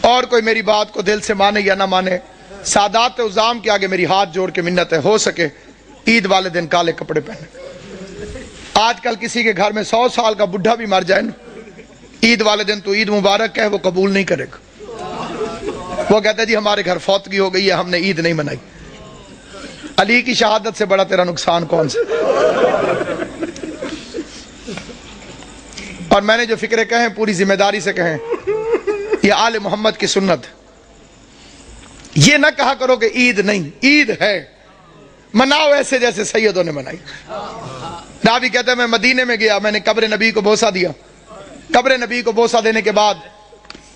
اور کوئی میری بات کو دل سے مانے یا نہ مانے، سادات عظام کے آگے میری ہاتھ جوڑ کے منت ہے، ہو سکے عید والے دن کالے کپڑے پہنے۔ آج کل کسی کے گھر میں 100 سال کا بڈھا بھی مر جائے نا، عید والے دن تو عید مبارک ہے وہ قبول نہیں کرے گا، وہ کہتا ہے جی ہمارے گھر فوتگی ہو گئی ہے، ہم نے عید نہیں منائی۔ علی کی شہادت سے بڑا تیرا نقصان کون سا؟ اور میں نے جو فکرے کہیں پوری ذمہ داری سے کہیں، یہ آل محمد کی سنت۔ یہ نہ کہا کرو کہ عید نہیں، عید ہے، مناؤ ایسے جیسے سیدوں نے منائی۔ راوی کہتے ہیں میں مدینے میں گیا، میں نے قبر نبی کو بوسہ دیا۔ قبر نبی کو بوسہ دینے کے بعد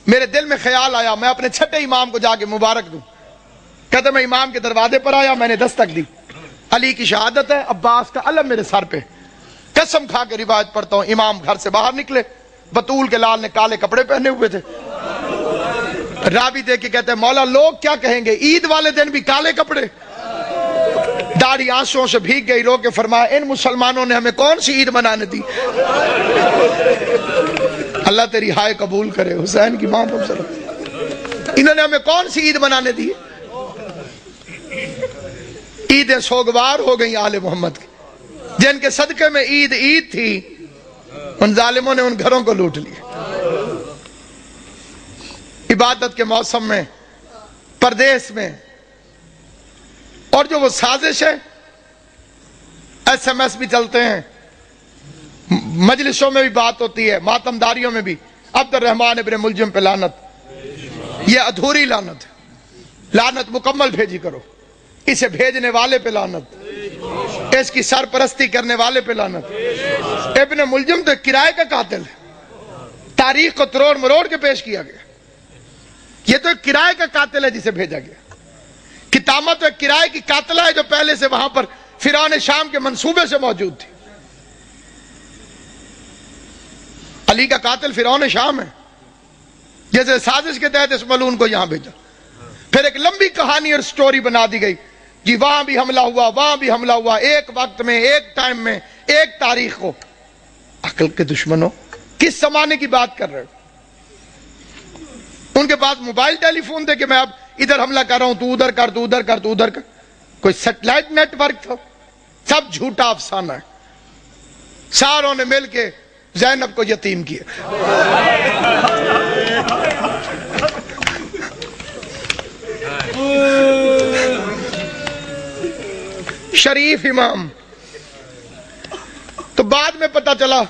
میرے دل میں خیال آیا میں اپنے چھٹے امام کو جا کے مبارک دوں۔ کہتے میں امام کے دروازے پر آیا، میں نے دستک دی، علی کی شہادت ہے، عباس کا علم میرے سر پہ، قسم کھا کے روایت پڑھتا ہوں، امام گھر سے باہر نکلے، بطول کے لال نے کالے کپڑے پہنے ہوئے تھے، راوی دے کے کہتے ہیں مولا لوگ کیا کہیں گے، عید والے دن بھی کالے کپڑے؟ داڑھی آنسوؤں سے بھیگ گئی، رو کے فرمایا ان مسلمانوں نے ہمیں کون سی عید منانے دی؟ اللہ تیری ہائے قبول کرے حسین کی ماں پر، انہوں نے ہمیں کون سی عید منانے دی؟ عید سوگوار ہو گئی آل محمد کی، جن کے صدقے میں عید تھی، ان ظالموں نے ان گھروں کو لوٹ لیا۔ عبادت کے موسم میں، پردیس میں، اور جو وہ سازش ہے، ایس ایم ایس بھی چلتے ہیں، مجلسوں میں بھی بات ہوتی ہے، ماتم داریوں میں بھی، عبد الرحمن ابن ملجم پہ لعنت، یہ ادھوری لعنت ہے، لعنت مکمل بھیجی کرو، اسے بھیجنے والے پہ لعنت، اس کی سرپرستی کرنے والے پہ لعنت۔ ابن ملجم تو کرائے کا قاتل ہے، تاریخ کو تروڑ مروڑ کے پیش کیا گیا، یہ تو ایک کرائے کا قاتل ہے جسے بھیجا گیا۔ کتامہ تو ایک کرائے کی قاتلہ ہے جو پہلے سے وہاں پر فرعون شام کے منصوبے سے موجود تھی۔ علی کا قاتل فرعون شام ہے، جیسے سازش کے تحت اس ملعون کو یہاں بھیجا، پھر ایک لمبی کہانی اور سٹوری بنا دی گئی، جی وہاں بھی حملہ ہوا، وہاں بھی حملہ ہوا، ایک وقت میں، ایک ٹائم میں، ایک تاریخ کو۔ عقل کے دشمنوں، کس زمانے کی بات کر رہے ہو؟ ان کے پاس موبائل ٹیلی فون تھے کہ میں اب ادھر حملہ کر رہا ہوں، تو ادھر کر، تو ادھر کر، تو ادھر کر، کوئی سیٹلائٹ نیٹ ورک تھا؟ سب جھوٹا افسانہ ہے۔ ساروں نے مل کے زینب کو یتیم کیا۔ شریف امام، تو بعد میں پتہ چلا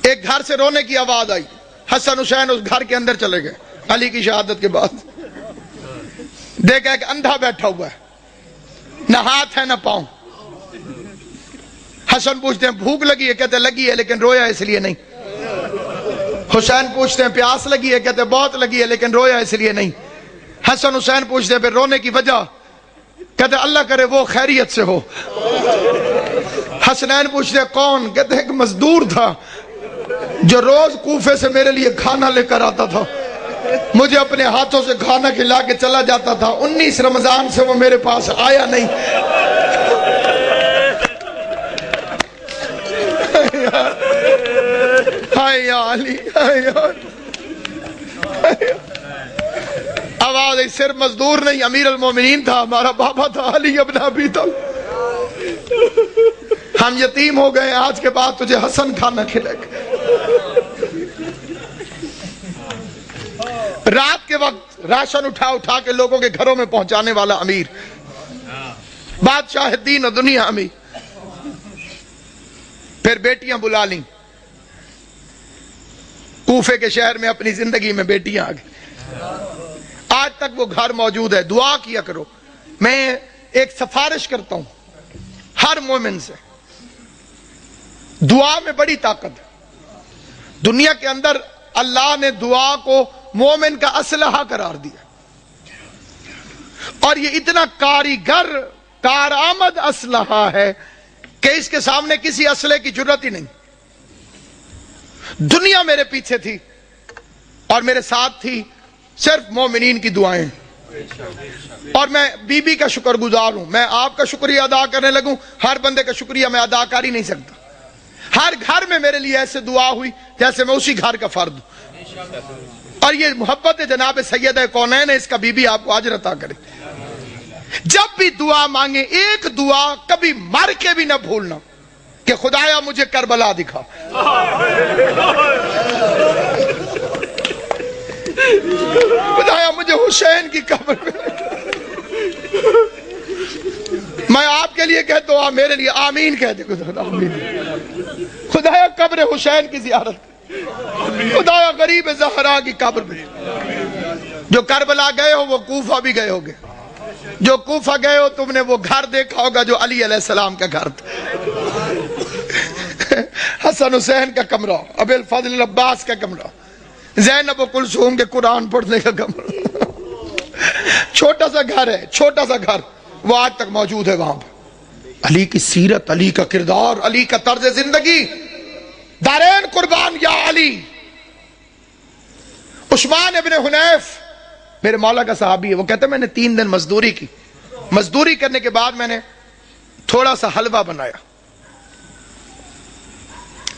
ایک گھر سے رونے کی آواز آئی، حسن حسین اس گھر کے اندر چلے گئے علی کی شہادت کے بعد، دیکھا ایک اندھا بیٹھا ہوا ہے، نہ ہاتھ ہے نہ پاؤں۔ حسن پوچھتے ہیں بھوک لگی ہے؟ کہتے لگی ہے لیکن رویا اس لیے نہیں۔ حسین پوچھتے ہیں پیاس لگی ہے؟ کہتے بہت لگی ہے لیکن رویا اس لیے نہیں۔ حسن حسین پوچھتے ہیں پھر رونے کی وجہ؟ کہتے اللہ کرے وہ خیریت سے ہو۔ حسنین پوچھتے ہیں کون؟ کہتے ایک مزدور تھا جو روز کوفے سے میرے لیے کھانا لے کر آتا تھا، مجھے اپنے ہاتھوں سے کھانا کھلا کے چلا جاتا تھا، 19 رمضان سے وہ میرے پاس آیا نہیں۔ ہائے یا علی، ہائے یا آواز ہے، صرف مزدور نہیں، امیر المومنین تھا، ہمارا بابا تھا علی ابن ابی طالب۔ ہم یتیم ہو گئے، آج کے بعد تجھے حسن کھانا کھلے گا۔ رات کے وقت راشن اٹھا کے لوگوں کے گھروں میں پہنچانے والا امیر، بادشاہ دین و دنیا امیر۔ پھر بیٹیاں بلا لیں، کوفے کے شہر میں اپنی زندگی میں بیٹیاں آ گئی، آج تک وہ گھر موجود ہے۔ دعا کیا کرو، میں ایک سفارش کرتا ہوں ہر مومن سے، دعا میں بڑی طاقت ہے۔ دنیا کے اندر اللہ نے دعا کو مومن کا اسلحہ قرار دیا، اور یہ اتنا کاریگر کارآمد اسلحہ ہے کہ اس کے سامنے کسی اسلحے کی ضرورت ہی نہیں۔ دنیا میرے پیچھے تھی اور میرے ساتھ تھی صرف مومنین کی دعائیں، اور میں بی بی کا شکر گزار ہوں۔ میں آپ کا شکریہ ادا کرنے لگوں، ہر بندے کا شکریہ میں ادا کر ہی نہیں سکتا۔ ہر گھر میں میرے لیے ایسے دعا ہوئی جیسے میں اسی گھر کا فرد ہوں، اور یہ محبت جناب سیدہ کونین ہے، اس کا بی بی آپ کو اجر عطا کرے۔ جب بھی دعا مانگیں، ایک دعا کبھی مر کے بھی نہ بھولنا کہ خدایا مجھے کربلا دکھا، خدایا مجھے حسین کی قبر میں۔ میں آپ کے لیے کہتا ہوں، آپ میرے لیے آمین کہہ دے، خدایا قبر حسین کی زیارت، خدایا غریب زہرا کی قبر میں۔ جو کربلا گئے ہو وہ کوفہ بھی گئے ہوگے، جو کوفہ گئے ہو تم نے وہ گھر دیکھا ہوگا جو علی علیہ السلام کا گھر تھا، حسن حسین کا کمرہ، ابی الفضل عباس کا کمرہ، زینب و کلثوم کے قرآن پڑھنے کا کمرہ، چھوٹا سا گھر ہے، چھوٹا سا گھر، وہ آج تک موجود ہے وہاں پر۔ علی کی سیرت، علی کا کردار، علی کا طرز زندگی، دارین قربان یا علی، عثمان ابن حنیف میرے مولا کا صحابی ہے، وہ کہتا ہے میں نے 3 دن مزدوری کی، مزدوری کرنے کے بعد میں نے تھوڑا سا حلوہ بنایا،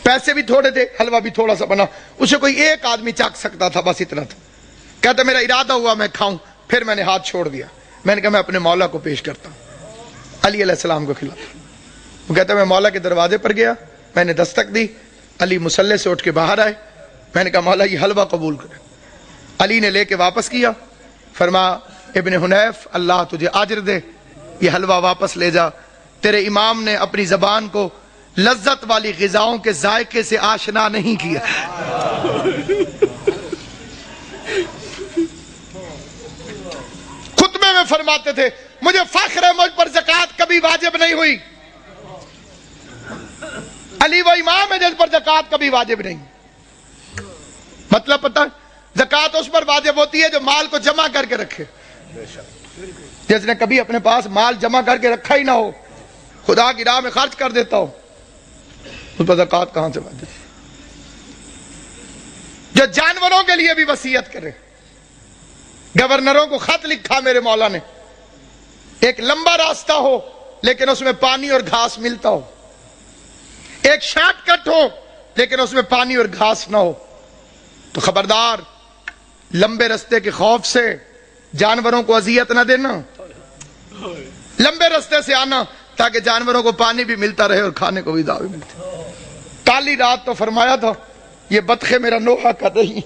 پیسے بھی تھوڑے تھے، حلوہ بھی تھوڑا سا بنا، اسے کوئی ایک آدمی چکھ سکتا تھا، بس اتنا تھا۔ کہتا میرا ارادہ ہوا میں کھاؤں، پھر میں نے ہاتھ چھوڑ دیا، میں نے کہا میں اپنے مولا کو پیش کرتا ہوں، علی علیہ السلام کو کھلاتا۔ وہ کہتا میں مولا کے دروازے پر گیا، میں نے دستک دی، علی مصلی سے اٹھ کے باہر آئے، میں نے کہا مولا یہ حلوہ قبول کرے۔ علی نے لے کے واپس کیا، فرما ابن حنیف اللہ تجھے اجر دے، یہ حلوہ واپس لے جا، تیرے امام نے اپنی زبان کو لذت والی غذاؤں کے ذائقے سے آشنا نہیں کیا۔ خطبے میں فرماتے تھے مجھے فخر ہے مجھ پر زکوٰۃ کبھی واجب نہیں ہوئی، علی وہ امام ہے جس پر زکوٰۃ کبھی واجب نہیں۔ مطلب پتہ زکوٰۃ اس پر واجب ہوتی ہے جو مال کو جمع کر کے رکھے، جس نے کبھی اپنے پاس مال جمع کر کے رکھا ہی نہ ہو، خدا کی راہ میں خرچ کر دیتا ہو، اس پر زکوٰۃ کہاں سے واجب؟ جو جانوروں کے لیے بھی وصیت کرے، گورنروں کو خط لکھا میرے مولا نے، ایک لمبا راستہ ہو لیکن اس میں پانی اور گھاس ملتا ہو، ایک شارٹ کٹ ہو لیکن اس میں پانی اور گھاس نہ ہو، تو خبردار لمبے راستے کے خوف سے جانوروں کو اذیت نہ دینا، لمبے راستے سے آنا تاکہ جانوروں کو پانی بھی ملتا رہے اور کھانے کو بھی دعوی ملتی۔ کالی رات تو فرمایا تھا یہ بطخیں میرا نوحہ کر رہی،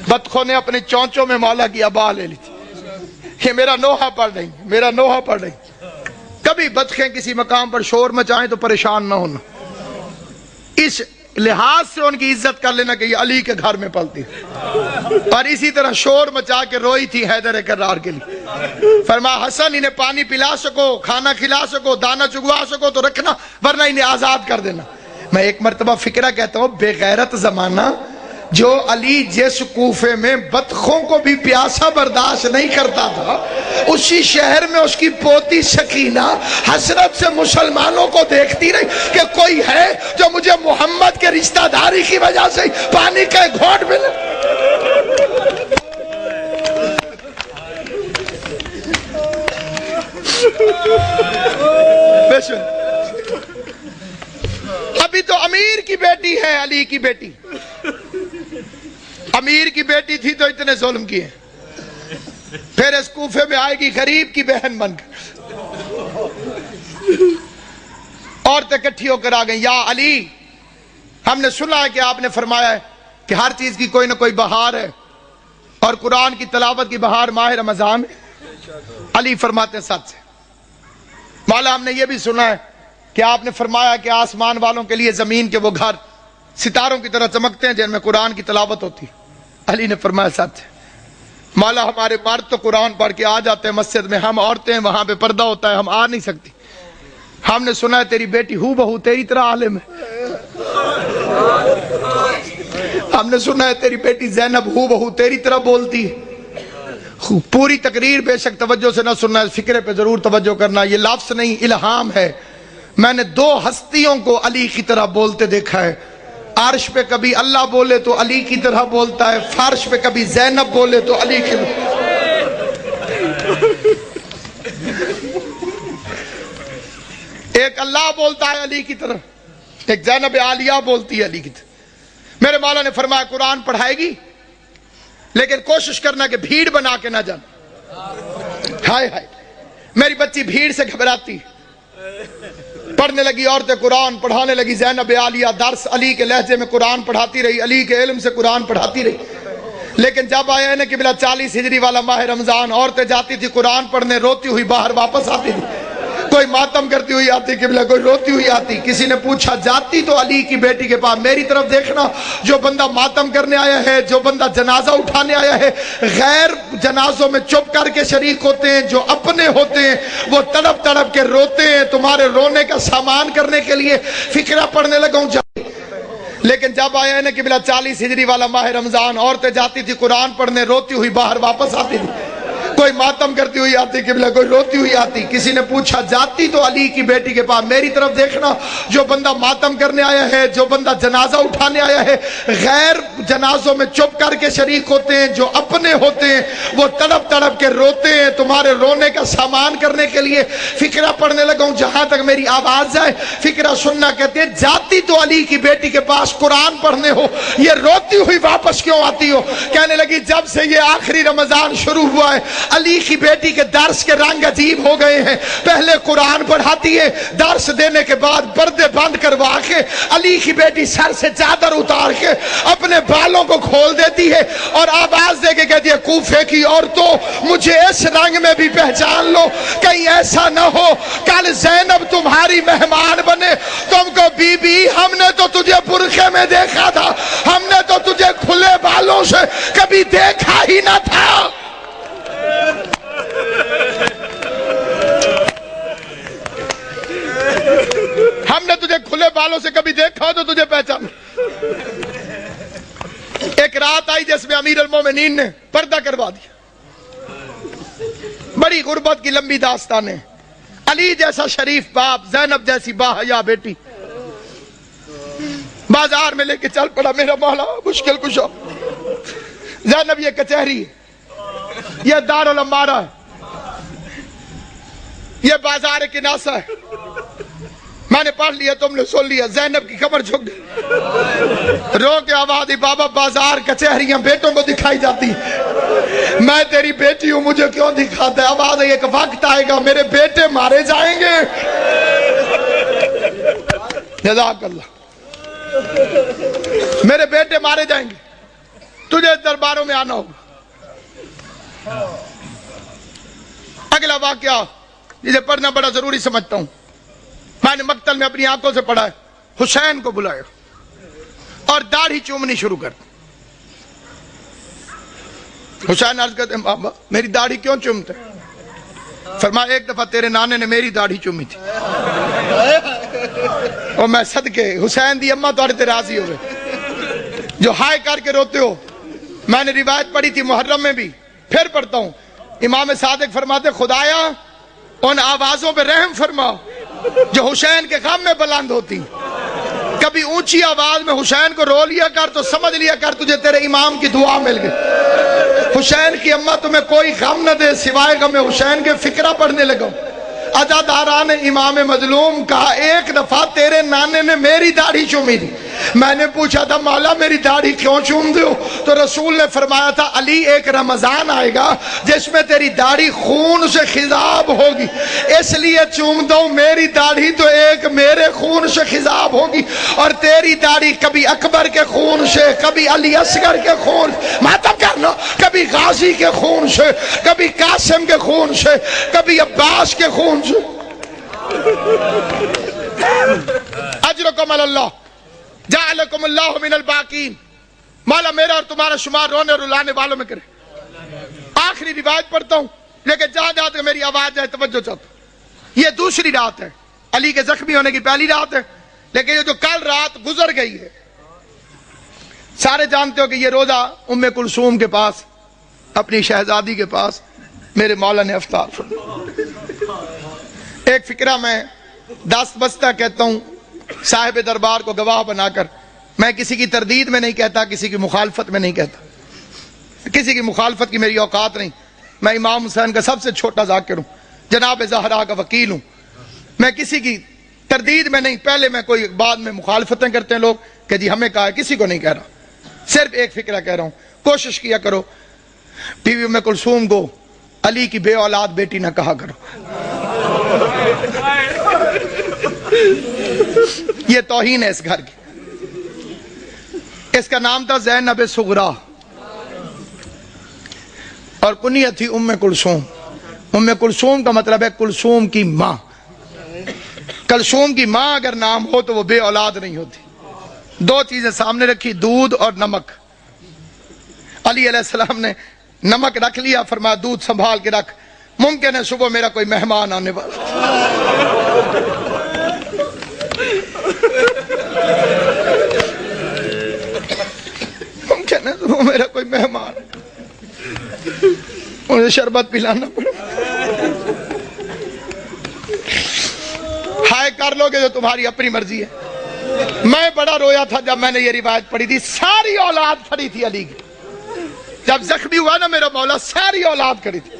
بطخوں نے اپنے چونچوں میں مولا کی ابا لے لی تھی، یہ میرا نوحہ پڑ رہی، میرا نوحہ پڑ رہی۔ کبھی بطخیں کسی مقام پر شور مچائیں تو پریشان نہ ہونا، اس لحاظ سے ان کی عزت کر لینا کہ یہ علی کے گھر میں پلتی، اور اسی طرح شور مچا کے روئی تھی حیدر کرار کے لیے، فرما حسن انہیں پانی پلا سکو، کھانا کھلا سکو، دانا چگوا سکو تو رکھنا، ورنہ انہیں آزاد کر دینا۔ میں ایک مرتبہ فکرہ کہتا ہوں، بے غیرت زمانہ جو علی جس کوفے میں بطخوں کو بھی پیاسا برداشت نہیں کرتا تھا، اسی شہر میں اس کی پوتی سکینہ حسرت سے مسلمانوں کو دیکھتی رہی کہ کوئی ہے جو مجھے محمد کے رشتہ داری کی وجہ سے پانی کا ایک گھونٹ ملے۔ ابھی تو امیر کی بیٹی ہے، علی کی بیٹی، امیر کی بیٹی تھی تو اتنے ظلم کیے، پھر اس کوفے میں آئے گی غریب کی بہن بن کر، عورتیں کٹھی ہو کر آ گئیں، یا علی ہم نے سنا ہے کہ آپ نے فرمایا ہے کہ ہر چیز کی کوئی نہ کوئی بہار ہے، اور قرآن کی تلاوت کی بہار ماہ رمضان ہے۔ علی فرماتے ہیں سچ ہے مولا، ہم نے یہ بھی سنا ہے کہ آپ نے فرمایا کہ آسمان والوں کے لیے زمین کے وہ گھر ستاروں کی طرح چمکتے ہیں جن میں قرآن کی تلاوت ہوتی۔ علی نے فرمایا سچ ہے مولا، ہمارے مرد تو قرآن پڑھ کے آ جاتے ہیں مسجد میں، ہم عورتیں وہاں پہ پردہ ہوتا ہے، ہم آ نہیں سکتی۔ ہم نے سنا ہے تیری بیٹی ہو بہو تیری طرح عالم ہے، ہم نے سنا ہے تیری بیٹی زینب ہو بہو تیری طرح بولتی ہے۔ پوری تقریر بے شک توجہ سے نہ سننا ہے، فکرے پہ ضرور توجہ کرنا، یہ لفظ نہیں الہام ہے۔ میں نے 2 ہستیوں کو علی کی طرح بولتے دیکھا ہے، عرش پہ کبھی اللہ بولے تو علی کی طرح بولتا ہے، فرش پہ کبھی زینب بولے تو علی کی ایک اللہ بولتا ہے علی کی طرح، ایک زینب عالیہ بولتی ہے علی کی طرح۔ میرے مولا نے فرمایا قرآن پڑھائے گی لیکن کوشش کرنا کہ بھیڑ بنا کے نہ جانا۔ ہائے ہائے میری بچی بھیڑ سے گھبراتی، پڑھنے لگی عورتیں قرآن پڑھانے لگی، زینب عالیہ درس علی کے لہجے میں قرآن پڑھاتی رہی، علی کے علم سے قرآن پڑھاتی رہی۔ لیکن جب آیا ہے نا قبلہ 40 ہجری والا ماہ رمضان، عورتیں جاتی تھی قرآن پڑھنے، روتی ہوئی باہر واپس آتی تھی، کوئی ماتم کرتی ہوئی آتی قبلہ، کوئی روتی ہوئی آتی۔ کسی نے پوچھا جاتی تو علی کی بیٹی کے پاس، میری طرف دیکھنا، جو بندہ ماتم کرنے آیا ہے، جو بندہ جنازہ اٹھانے آیا ہے، غیر جنازوں میں چپ کر کے شریک ہوتے ہیں، جو اپنے ہوتے ہیں وہ تڑپ تڑپ کے روتے ہیں، تمہارے رونے کا سامان کرنے کے لیے فکرہ پڑھنے لگا ہوں۔ لیکن جب آیا ہے نا قبلہ 40 ہجری والا ماہ رمضان، عورتیں جاتی تھی قرآن پڑھنے، روتی ہوئی باہر واپس آتی تھی، کوئی ماتم کرتی ہوئی آتی قبلہ، کوئی روتی ہوئی آتی. کسی نے پوچھا جاتی تو علی کی بیٹی کے پاس. میری طرف دیکھنا، جو بندہ ماتم کرنے آیا ہے، جو بندہ جنازہ اٹھانے آیا ہے، غیر جنازوں میں چپ کر کے شریک ہوتے ہیں. جو اپنے ہوتے ہیں وہ تڑپ تڑپ کے روتے ہیں. تمہارے رونے کا سامان کرنے کے لیے فقرہ پڑھنے لگا ہوں، جہاں تک میری آواز جائے فقرہ سننا. کہتے ہیں جاتی تو علی کی بیٹی کے پاس قرآن پڑھنے ہو، یہ روتی ہوئی واپس کیوں آتی ہو؟ کہنے لگی جب سے یہ آخری رمضان شروع ہوا ہے، علی کی بیٹی کے درس کے رنگ عجیب ہو گئے ہیں. پہلے قرآن پڑھاتی ہے، درس دینے کے بعد پردے بند کروا کے علی کی بیٹی سر سے چادر اتار کے اپنے بالوں کو کھول دیتی ہے اور آواز دے کے کہتی ہے کوفے کی عورتوں مجھے اس رنگ میں بھی پہچان لو، کہیں ایسا نہ ہو کل زینب تمہاری مہمان بنے. تم کو بی بی ہم نے تو تجھے برقعے میں دیکھا تھا، ہم نے تو تجھے کھلے بالوں سے کبھی دیکھا ہی نہ تھا. ہم نے تجھے کھلے بالوں سے کبھی دیکھا تو تجھے پہچان. ایک رات آئی جس میں امیر المومنین نے پردہ کروا دیا. بڑی غربت کی لمبی داستان ہے. علی جیسا شریف باپ، زینب جیسی باحیا بیٹی بازار میں لے کے چل پڑا. میرا مولا مشکل کشا. زینب یہ کچہری ہے، یہ دارالامارہ ہے، یہ بازار کناسہ ہے. میں نے پڑھ لیا، تم نے سن لیا. زینب کی کمر جھک گئی، رو کے آواز دی بابا بازار کچہریاں بیٹوں کو دکھائی جاتی، میں تیری بیٹی ہوں مجھے کیوں دکھاتا ہے؟ آواز ہے ایک وقت آئے گا میرے بیٹے مارے جائیں گے. جزاک اللہ. میرے بیٹے مارے جائیں گے، تجھے درباروں میں آنا ہوگا. اگلا واقعہ جسے پڑھنا بڑا ضروری سمجھتا ہوں. میں نے مقتل میں اپنی آنکھوں سے پڑھا ہے. حسین کو بلایا اور داڑھی چومنی شروع کر. حسین عرض کرتے ہیں بابا میری داڑھی کیوں چومتے؟ فرمایا ایک دفعہ تیرے نانے نے میری داڑھی چومی تھی اور میں صدقے حسین دی اماں تو تے راضی ہوئے جو ہائے کر کے روتے ہو. میں نے روایت پڑھی تھی محرم میں بھی، پھر پڑھتا ہوں. امام صادق فرماتے خدایا ان آوازوں پہ رحم فرما جو حسین کے غم میں بلند ہوتی. کبھی اونچی آواز میں حسین کو رو لیا کر تو سمجھ لیا کر تجھے تیرے امام کی دعا مل گئی. حسین کی اماں تمہیں کوئی غم نہ دے سوائے غم حسین کے فقرہ پڑھنے لگا. عزاداران امام مظلوم کہا ایک دفعہ تیرے نانے نے میری داڑھی چومی تھی. میں نے پوچھا تھا مولا میری داڑھی کیوں چوم دے ہو؟ تو رسول نے فرمایا تھا علی ایک رمضان آئے گا جس میں تیری داڑھی خون سے خضاب ہوگی، اس لیے چوم دو. میری داڑھی تو ایک میرے خون سے خضاب ہوگی اور تیری داڑھی کبھی اکبر کے خون سے، کبھی علی اصغر کے خون، ماتم کرنا، کبھی غازی کے خون سے، کبھی قاسم کے خون سے، کبھی عباس کے خون سے. اجرکم اللہ جعلکم اللہ من الباقین. مولا میرا اور تمہارا شمار رونے اور رلانے والوں میں کرے. آخری روایت پڑھتا ہوں لیکن جہاں جہاں تک میری آواز جائے توجہ چاہتا ہوں. یہ دوسری رات ہے، علی کے زخمی ہونے کی پہلی رات ہے، لیکن یہ جو کل رات گزر گئی ہے سارے جانتے ہو کہ یہ روزہ ام کلثوم کے پاس اپنی شہزادی کے پاس میرے مولا نے افطار فرمایا. ایک فقرہ میں دست بستہ کہتا ہوں صاحب دربار کو گواہ بنا کر. میں کسی کی تردید میں نہیں کہتا، کسی کی مخالفت میں نہیں کہتا، کسی کی مخالفت کی میری اوقات نہیں. میں امام حسین کا سب سے چھوٹا ذاکر ہوں، جناب زہرا کا وکیل ہوں. میں کسی کی تردید میں نہیں، پہلے میں کوئی بعد میں مخالفتیں کرتے ہیں لوگ کہ جی ہمیں کہا ہے، کسی کو نہیں کہہ رہا. صرف ایک فقرہ کہہ رہا ہوں. کوشش کیا کرو بیوی ام کلثوم کو علی کی بے اولاد بیٹی نہ کہا کرو. یہ توہین ہے اس گھر کی. اس کا نام تھا زینب صغرا اور کنیت تھی ام کلثوم. ام کلثوم کا مطلب ہے کلثوم کی ماں. کلثوم کی ماں اگر نام ہو تو وہ بے اولاد نہیں ہوتی. دو چیزیں سامنے رکھی، دودھ اور نمک. علی علیہ السلام نے نمک رکھ لیا، فرمایا دودھ سنبھال کے رکھ، ممکن ہے صبح میرا کوئی مہمان آنے والا. ممکن ہے صبح میرا کوئی مہمان. انہیں شربت پلانا پڑا. ہائے کر لو گے جو تمہاری اپنی مرضی ہے. میں بڑا رویا تھا جب میں نے یہ روایت پڑھی تھی. ساری اولاد کھڑی تھی علی کی. جب زخمی ہوا نا میرا مولا, ساری اولاد کھڑی تھی.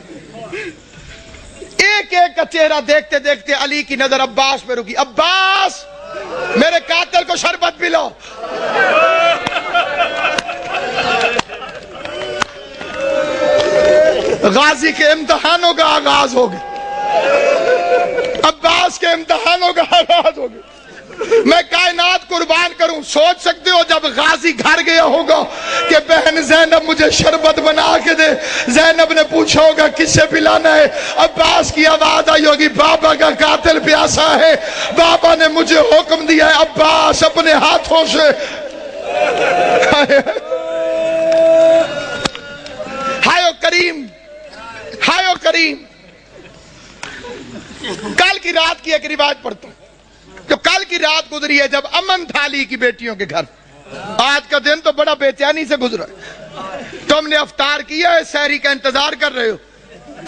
ایک ایک کا چہرہ دیکھتے دیکھتے علی کی نظر عباس پہ رکی. عباس میرے قاتل کو شربت پلاؤ. غازی کے امتحانوں کا آغاز ہو گیا. عباس کے امتحانوں کا آغاز ہو گیا. میں کائنات قربان کروں. سوچ سکتے ہو جب غازی گھر گیا ہوگا کہ بہن زینب مجھے شربت بنا کے دے, زینب نے پوچھا ہوگا کس سے پلانا ہے, عباس کی آواز آئی ہوگی بابا کا قاتل پیاسا ہے, بابا نے مجھے حکم دیا ہے عباس اپنے ہاتھوں سے. ہائے کریم, ہائے کریم. کل کی رات کی ایک روایت پڑھتا ہوں. جو کل کی رات گزری ہے جب امن تھا علی کی بیٹیوں کے گھر. آج کا دن تو بڑا بے چینی سے گزرا ہے. تم نے افطار کیا ہے, سحری کا انتظار کر رہے ہو.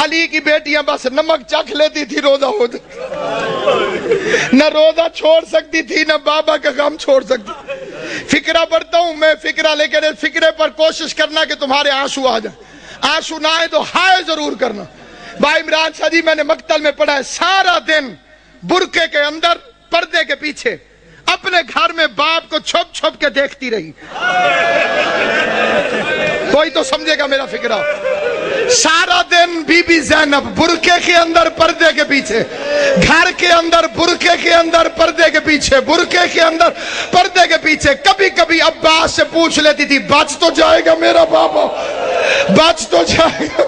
علی کی بیٹیاں بس نمک چکھ لیتی تھی روزہ ہو جاتا. نہ روزہ چھوڑ سکتی تھی نہ بابا کا غم چھوڑ سکتی. فکرہ پڑھتا ہوں میں, فکرہ لے کے فکرے پر کوشش کرنا کہ تمہارے آنسو آ جائیں. آنسو نہ آئے تو ہائے ضرور کرنا. بھائی عمران شاہ جی میں نے مقتل میں پڑھا ہے, سارا دن برقعے کے اندر پردے کے پیچھے اپنے گھر میں باپ کو چھپ چھپ کے دیکھتی رہی. کوئی تو سمجھے گا میرا فکرہ. سارا دن بی بی زینب برقعے کے اندر پردے کے پیچھے, گھر کے اندر برقعے کے اندر پردے کے پیچھے, برقعے کے اندر پردے کے پیچھے. کبھی کبھی عباس سے پوچھ لیتی تھی بچ تو جائے گا میرا بابا, بچ تو جائے گا.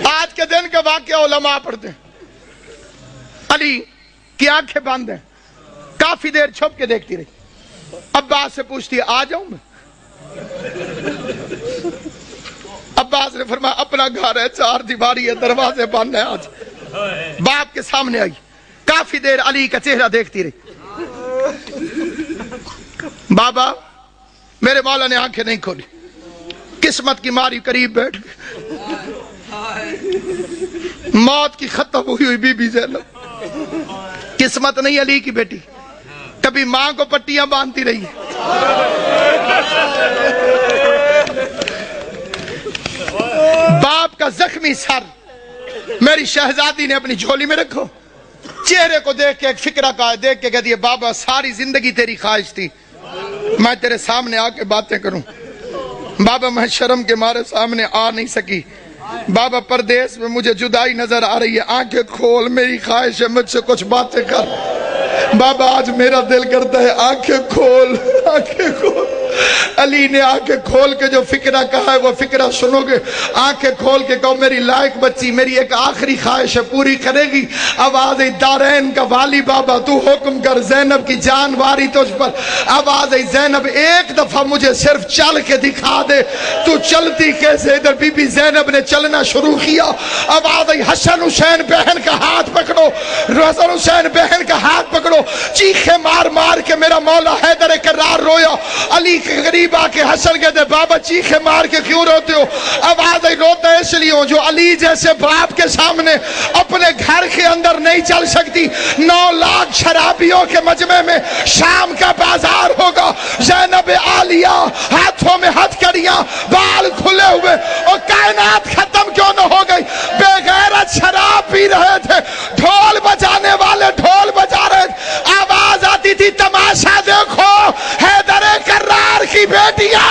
آج کے دن کا واقعہ علماء پڑھتے ہیں. علی کی آنکھیں بند ہیں, کافی دیر چھپ کے دیکھتی رہی. عباس سے پوچھتی ہے آ جاؤں میں. عباس نے فرمایا اپنا گھر ہے, چار دیواری ہے, دروازے بند ہیں. آج باپ کے سامنے آئی, کافی دیر علی کا چہرہ دیکھتی رہی. بابا میرے مولا نے آنکھیں نہیں کھولی. قسمت کی ماری قریب بیٹھ گئی. موت کی ختم ہوئی ہوئی بی بی زینب. قسمت نہیں علی کی بیٹی, کبھی ماں کو پٹیاں باندھتی رہی. باپ کا زخمی سر میری شہزادی نے اپنی جھولی میں رکھو. چہرے کو دیکھ کے ایک فکرہ کا دیکھ کے کہتی ہے بابا ساری زندگی تیری خواہش تھی میں تیرے سامنے آ کے باتیں کروں. بابا میں شرم کے مارے سامنے آ نہیں سکی. بابا پردیس میں مجھے جدائی نظر آ رہی ہے, آنکھیں کھول, میری خواہش ہے مجھ سے کچھ باتیں کر. بابا آج میرا دل کرتا ہے آنکھیں کھول, آنکھیں کھول. علی نے آنکھیں کھول کے جو فکرہ کہا ہے وہ فکرہ سنو گے. آنکھیں کھول کے کہو میری لائق بچی میری ایک آخری خواہش ہے پوری کرے گی. آواز دارین کا والی بابا تو حکم کر, زینب کی جان واری تجھ پر. آواز زینب ایک دفعہ مجھے صرف چل کے دکھا دے, تو چلتی کیسے. ادھر بی بی زینب نے چلنا شروع کیا. آواز حسن حسین بہن کا ہاتھ پکڑو, حسن حسین بہن کا ہاتھ پکڑو. چیخے مار مار کے میرا مولا حیدر کرار رویا. علی کے قریب آ کے حسن کہتے بابا چیخے مار کے کیوں روتے ہو. آواز روتا اس لیے ہوں جو علی جیسے باپ کے سامنے اپنے گھر کے اندر نہیں چل سکتی. 9 لاکھ شرابیوں کے مجمع میں شام کا بازار ہوگا. زینب عالیہ ہاتھوں میں ہتھ کڑیاں, بال کھلے ہوئے, اور کائنات ختم کیوں نہ ہو گئی. بے غیرت شراب پی رہے تھے, ڈھول بجانے والے ڈھول بجا رہے تھے. آواز آتی تھی تماشا دیکھو حیدر کرار کی بیٹیاں.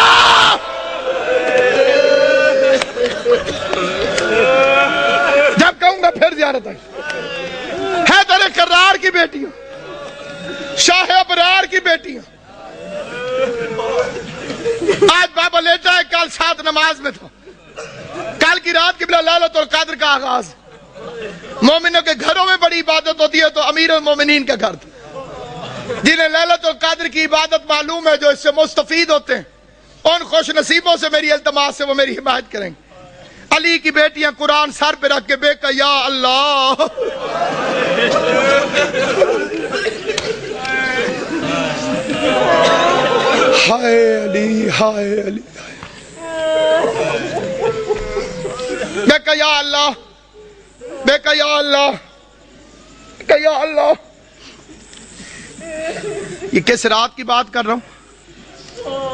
جب کہوں گا پھر زیارت آئی. حیدر کرار کی بیٹیاں, شاہ ابرار کی بیٹیاں. آج بابا لیتا ہے, کل 7 نماز میں تھا. کل کی رات قبلہ لیلۃ القدر کا آغاز. مومنوں کے گھروں میں بڑی عبادت ہوتی ہے تو امیر المومنین کا گھر تھا. جنہیں لیلۃ القدر کی عبادت معلوم ہے, جو اس سے مستفید ہوتے ہیں, ان خوش نصیبوں سے میری التماس سے وہ میری حمایت کریں گے. علی کی بیٹیاں قرآن سر پہ رکھ کے بے کہ یا اللہ ہائے علی ہائے علی. میں کہا یا اللہ، میں کہا یا اللہ، کہ یا اللہ. یہ کس رات کی بات کر رہا ہوں؟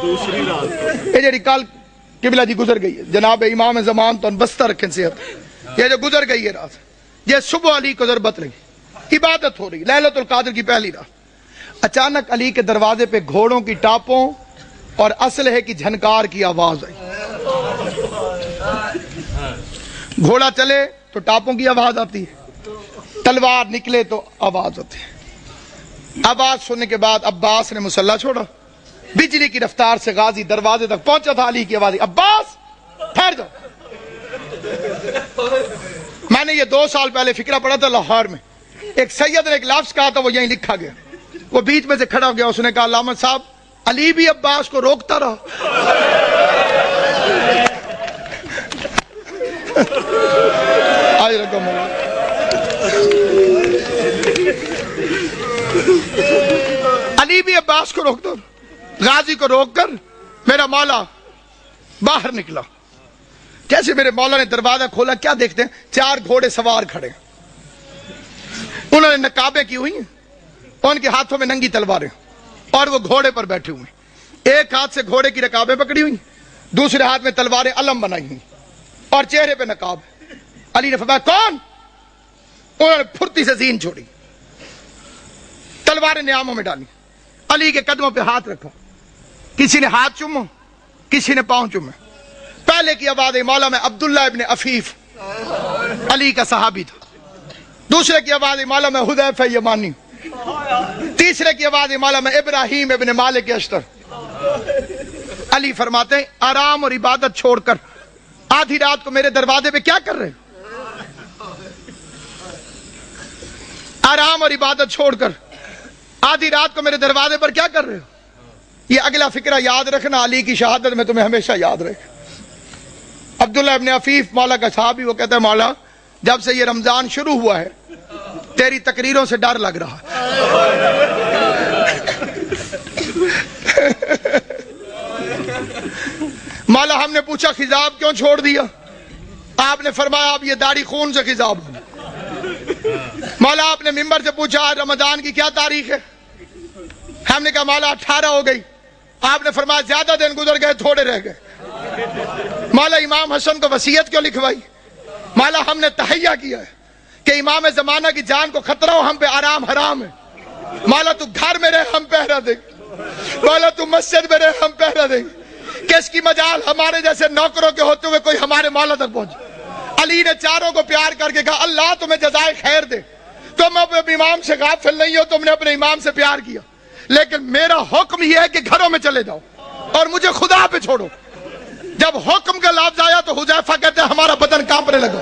دوسری رات. یہ جڑی کل قبلہ جی گزر گئی ہے، جناب امام زمان تو بستہ رکھیں صحت، یہ جو گزر گئی ہے رات، یہ صبح علی کو ضربت رہی، عبادت ہو رہی، لیلۃ القدر کی پہلی رات. اچانک علی کے دروازے پہ گھوڑوں کی ٹاپوں اور اسلحے کی جھنکار کی آواز آئی. گھوڑا چلے تو ٹاپوں کی آواز آتی ہے، تلوار نکلے تو آواز ہوتی ہے. آواز سننے کے بعد عباس نے مسلح چھوڑا، بجلی کی رفتار سے غازی دروازے تک پہنچا تھا. علی کی آواز، عباس ٹھہر جاؤ. میں نے یہ 2 سال پہلے فکرہ پڑھا تھا لاہور میں، ایک سید نے ایک لفظ کہا تھا، وہ یہیں لکھا گیا. وہ بیچ میں سے کھڑا ہو گیا، اس نے کہا علامہ صاحب علی بھی عباس کو روکتا رہا. آج رقم علی بھی عباس کو روکتا رہا. غازی کو روک کر میرا مولا باہر نکلا. جیسے میرے مولا نے دروازہ کھولا، کیا دیکھتے ہیں؟ 4 گھوڑے سوار کھڑے ہیں. انہوں نے نقابیں کی ہوئی ہیں، ان کے ہاتھوں میں ننگی تلواریں، اور وہ گھوڑے پر بیٹھے ہوئے ہیں. ایک ہاتھ سے گھوڑے کی رکابیں پکڑی ہوئی، دوسرے ہاتھ میں تلواریں علم بنائی ہوئی، اور چہرے پہ نقاب. علی نے فرمایا کون؟ انہوں نے پھرتی سے زین چھوڑی، تلواریں نیاموں میں ڈالی، علی کے قدموں پہ ہاتھ رکھا. کسی نے ہاتھ چومو، کسی نے پاؤں چومے. پہلے کی آواز مولا میں عبداللہ ابن عفیف علی کا صحابی تھا. دوسرے کی آواز مولا میں حذیفہ یمانی. تیسرے کی آواز مولا میں ابراہیم ابن مالک اشتر. علی فرماتے ہیں آرام اور عبادت چھوڑ کر آدھی رات کو میرے دروازے پہ کیا کر رہے ہیں؟ آرام اور عبادت چھوڑ کر آدھی رات کو میرے دروازے پر کیا کر رہے ہو؟ یہ اگلا فکرہ یاد رکھنا، علی کی شہادت میں تمہیں ہمیشہ یاد رہے. عبداللہ ابن عفیف مولا کا صحابی، وہ کہتا ہے مولا جب سے یہ رمضان شروع ہوا ہے تیری تقریروں سے ڈر لگ رہا ہے. مولا ہم نے پوچھا خضاب کیوں چھوڑ دیا؟ آپ نے فرمایا اب یہ داڑھی خون سے خضاب ہو. مولا آپ نے ممبر سے پوچھا آج رمضان کی کیا تاریخ ہے؟ ہم نے کہا مولا 18 ہو گئی. آپ نے فرمایا زیادہ دن گزر گئے، تھوڑے رہ گئے. مولا امام حسن کو وصیت کیوں لکھوائی؟ مولا ہم نے تہیہ کیا ہے کہ امام زمانہ کی جان کو خطرہ ہو، ہم پہ آرام حرام ہے. مولا تو گھر میں رہے، ہم پہرا دیں. مولا تو مسجد میں رہے، ہم پہرا دیں. کس کی مجال ہمارے جیسے نوکروں کے ہوتے ہوئے کوئی ہمارے مولا تک پہنچے. علی نے چاروں کو پیار کر کے کہا اللہ تمہیں جزائے خیر دے، تم اپنے امام سے غافل نہیں ہو، تم نے اپنے امام سے پیار کیا، لیکن میرا حکم یہ ہے کہ گھروں میں چلے جاؤ اور مجھے خدا پہ چھوڑو. جب حکم کا لفظ آیا تو حذیفہ کہتے ہیں ہمارا بدن کانپنے لگا.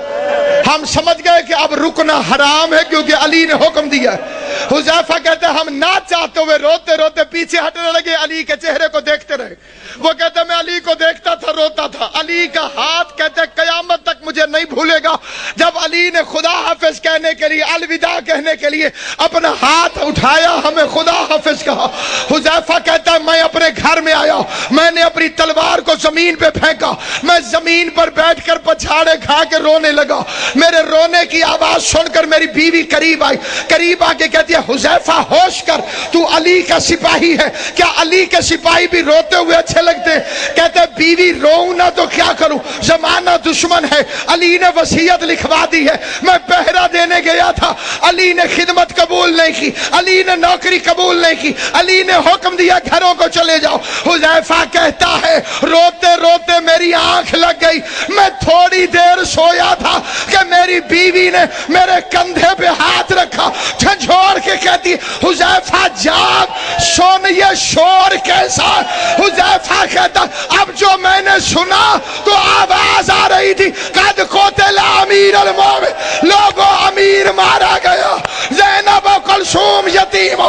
ہم سمجھ گئے کہ اب رکنا حرام ہے کیونکہ علی نے حکم دیا ہے. حذیفہ کہتے ہیں ہم نہ چاہتے ہوئے روتے روتے پیچھے ہٹنے لگے، علی کے چہرے کو دیکھتے رہے. وہ کہتے ہیں میں علی کو دیکھتا تھا، روتا تھا. علی کا ہاتھ کہتے ہیں قیامت تک مجھے نہیں بھولے گا. جب علی نے خدا حافظ کہنے کے لیے، الوداع کہنے کے لیے اپنا ہاتھ اٹھایا، ہمیں خدا حافظ کہا. حذیفہ کہتا ہے میں اپنے گھر میں آیا، میں نے اپنی تلوار کو زمین پہ پھینکا، میں زمین پر بیٹھ کر پچھاڑے کھا کے رونے لگا. میرے رونے کی آواز سن کر میری بیوی قریب آئی، قریب آ کے کہتی ہے حذیفہ ہوش کر، تو علی کا سپاہی ہے. کیا علی کے سپاہی بھی روتے ہوئے اچھے لگتے ہیں؟ کہتے بیوی روؤں نہ تو کیا کروں، زمانہ دشمن ہے، علی نے وصیت لکھوا دی ہے. میں پہرا دینے گیا تھا، علی نے خدمت قبول نہیں کی، علی نے نوکری قبول نہیں کی، علی نے حکم دیا گھروں کو چلے جاؤ. حذیفہ کہتا ہے روتے روتے میری آنکھ لگ گئی. میں تھوڑی دیر سویا تھا کہ میری بیوی نے میرے کندھے پہ ہاتھ رکھا، جھنجھوڑ کے کہتی حذیفہ جاگ، سن یہ شور کیسا. حذیفہ کہتا اب جو میں نے سنا تو آواز آ رہی تھی قد قتل امیر المومنین، لوگوں امیر مارا گیا، زینب و کلثوم یتیم،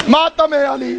ماتم علی.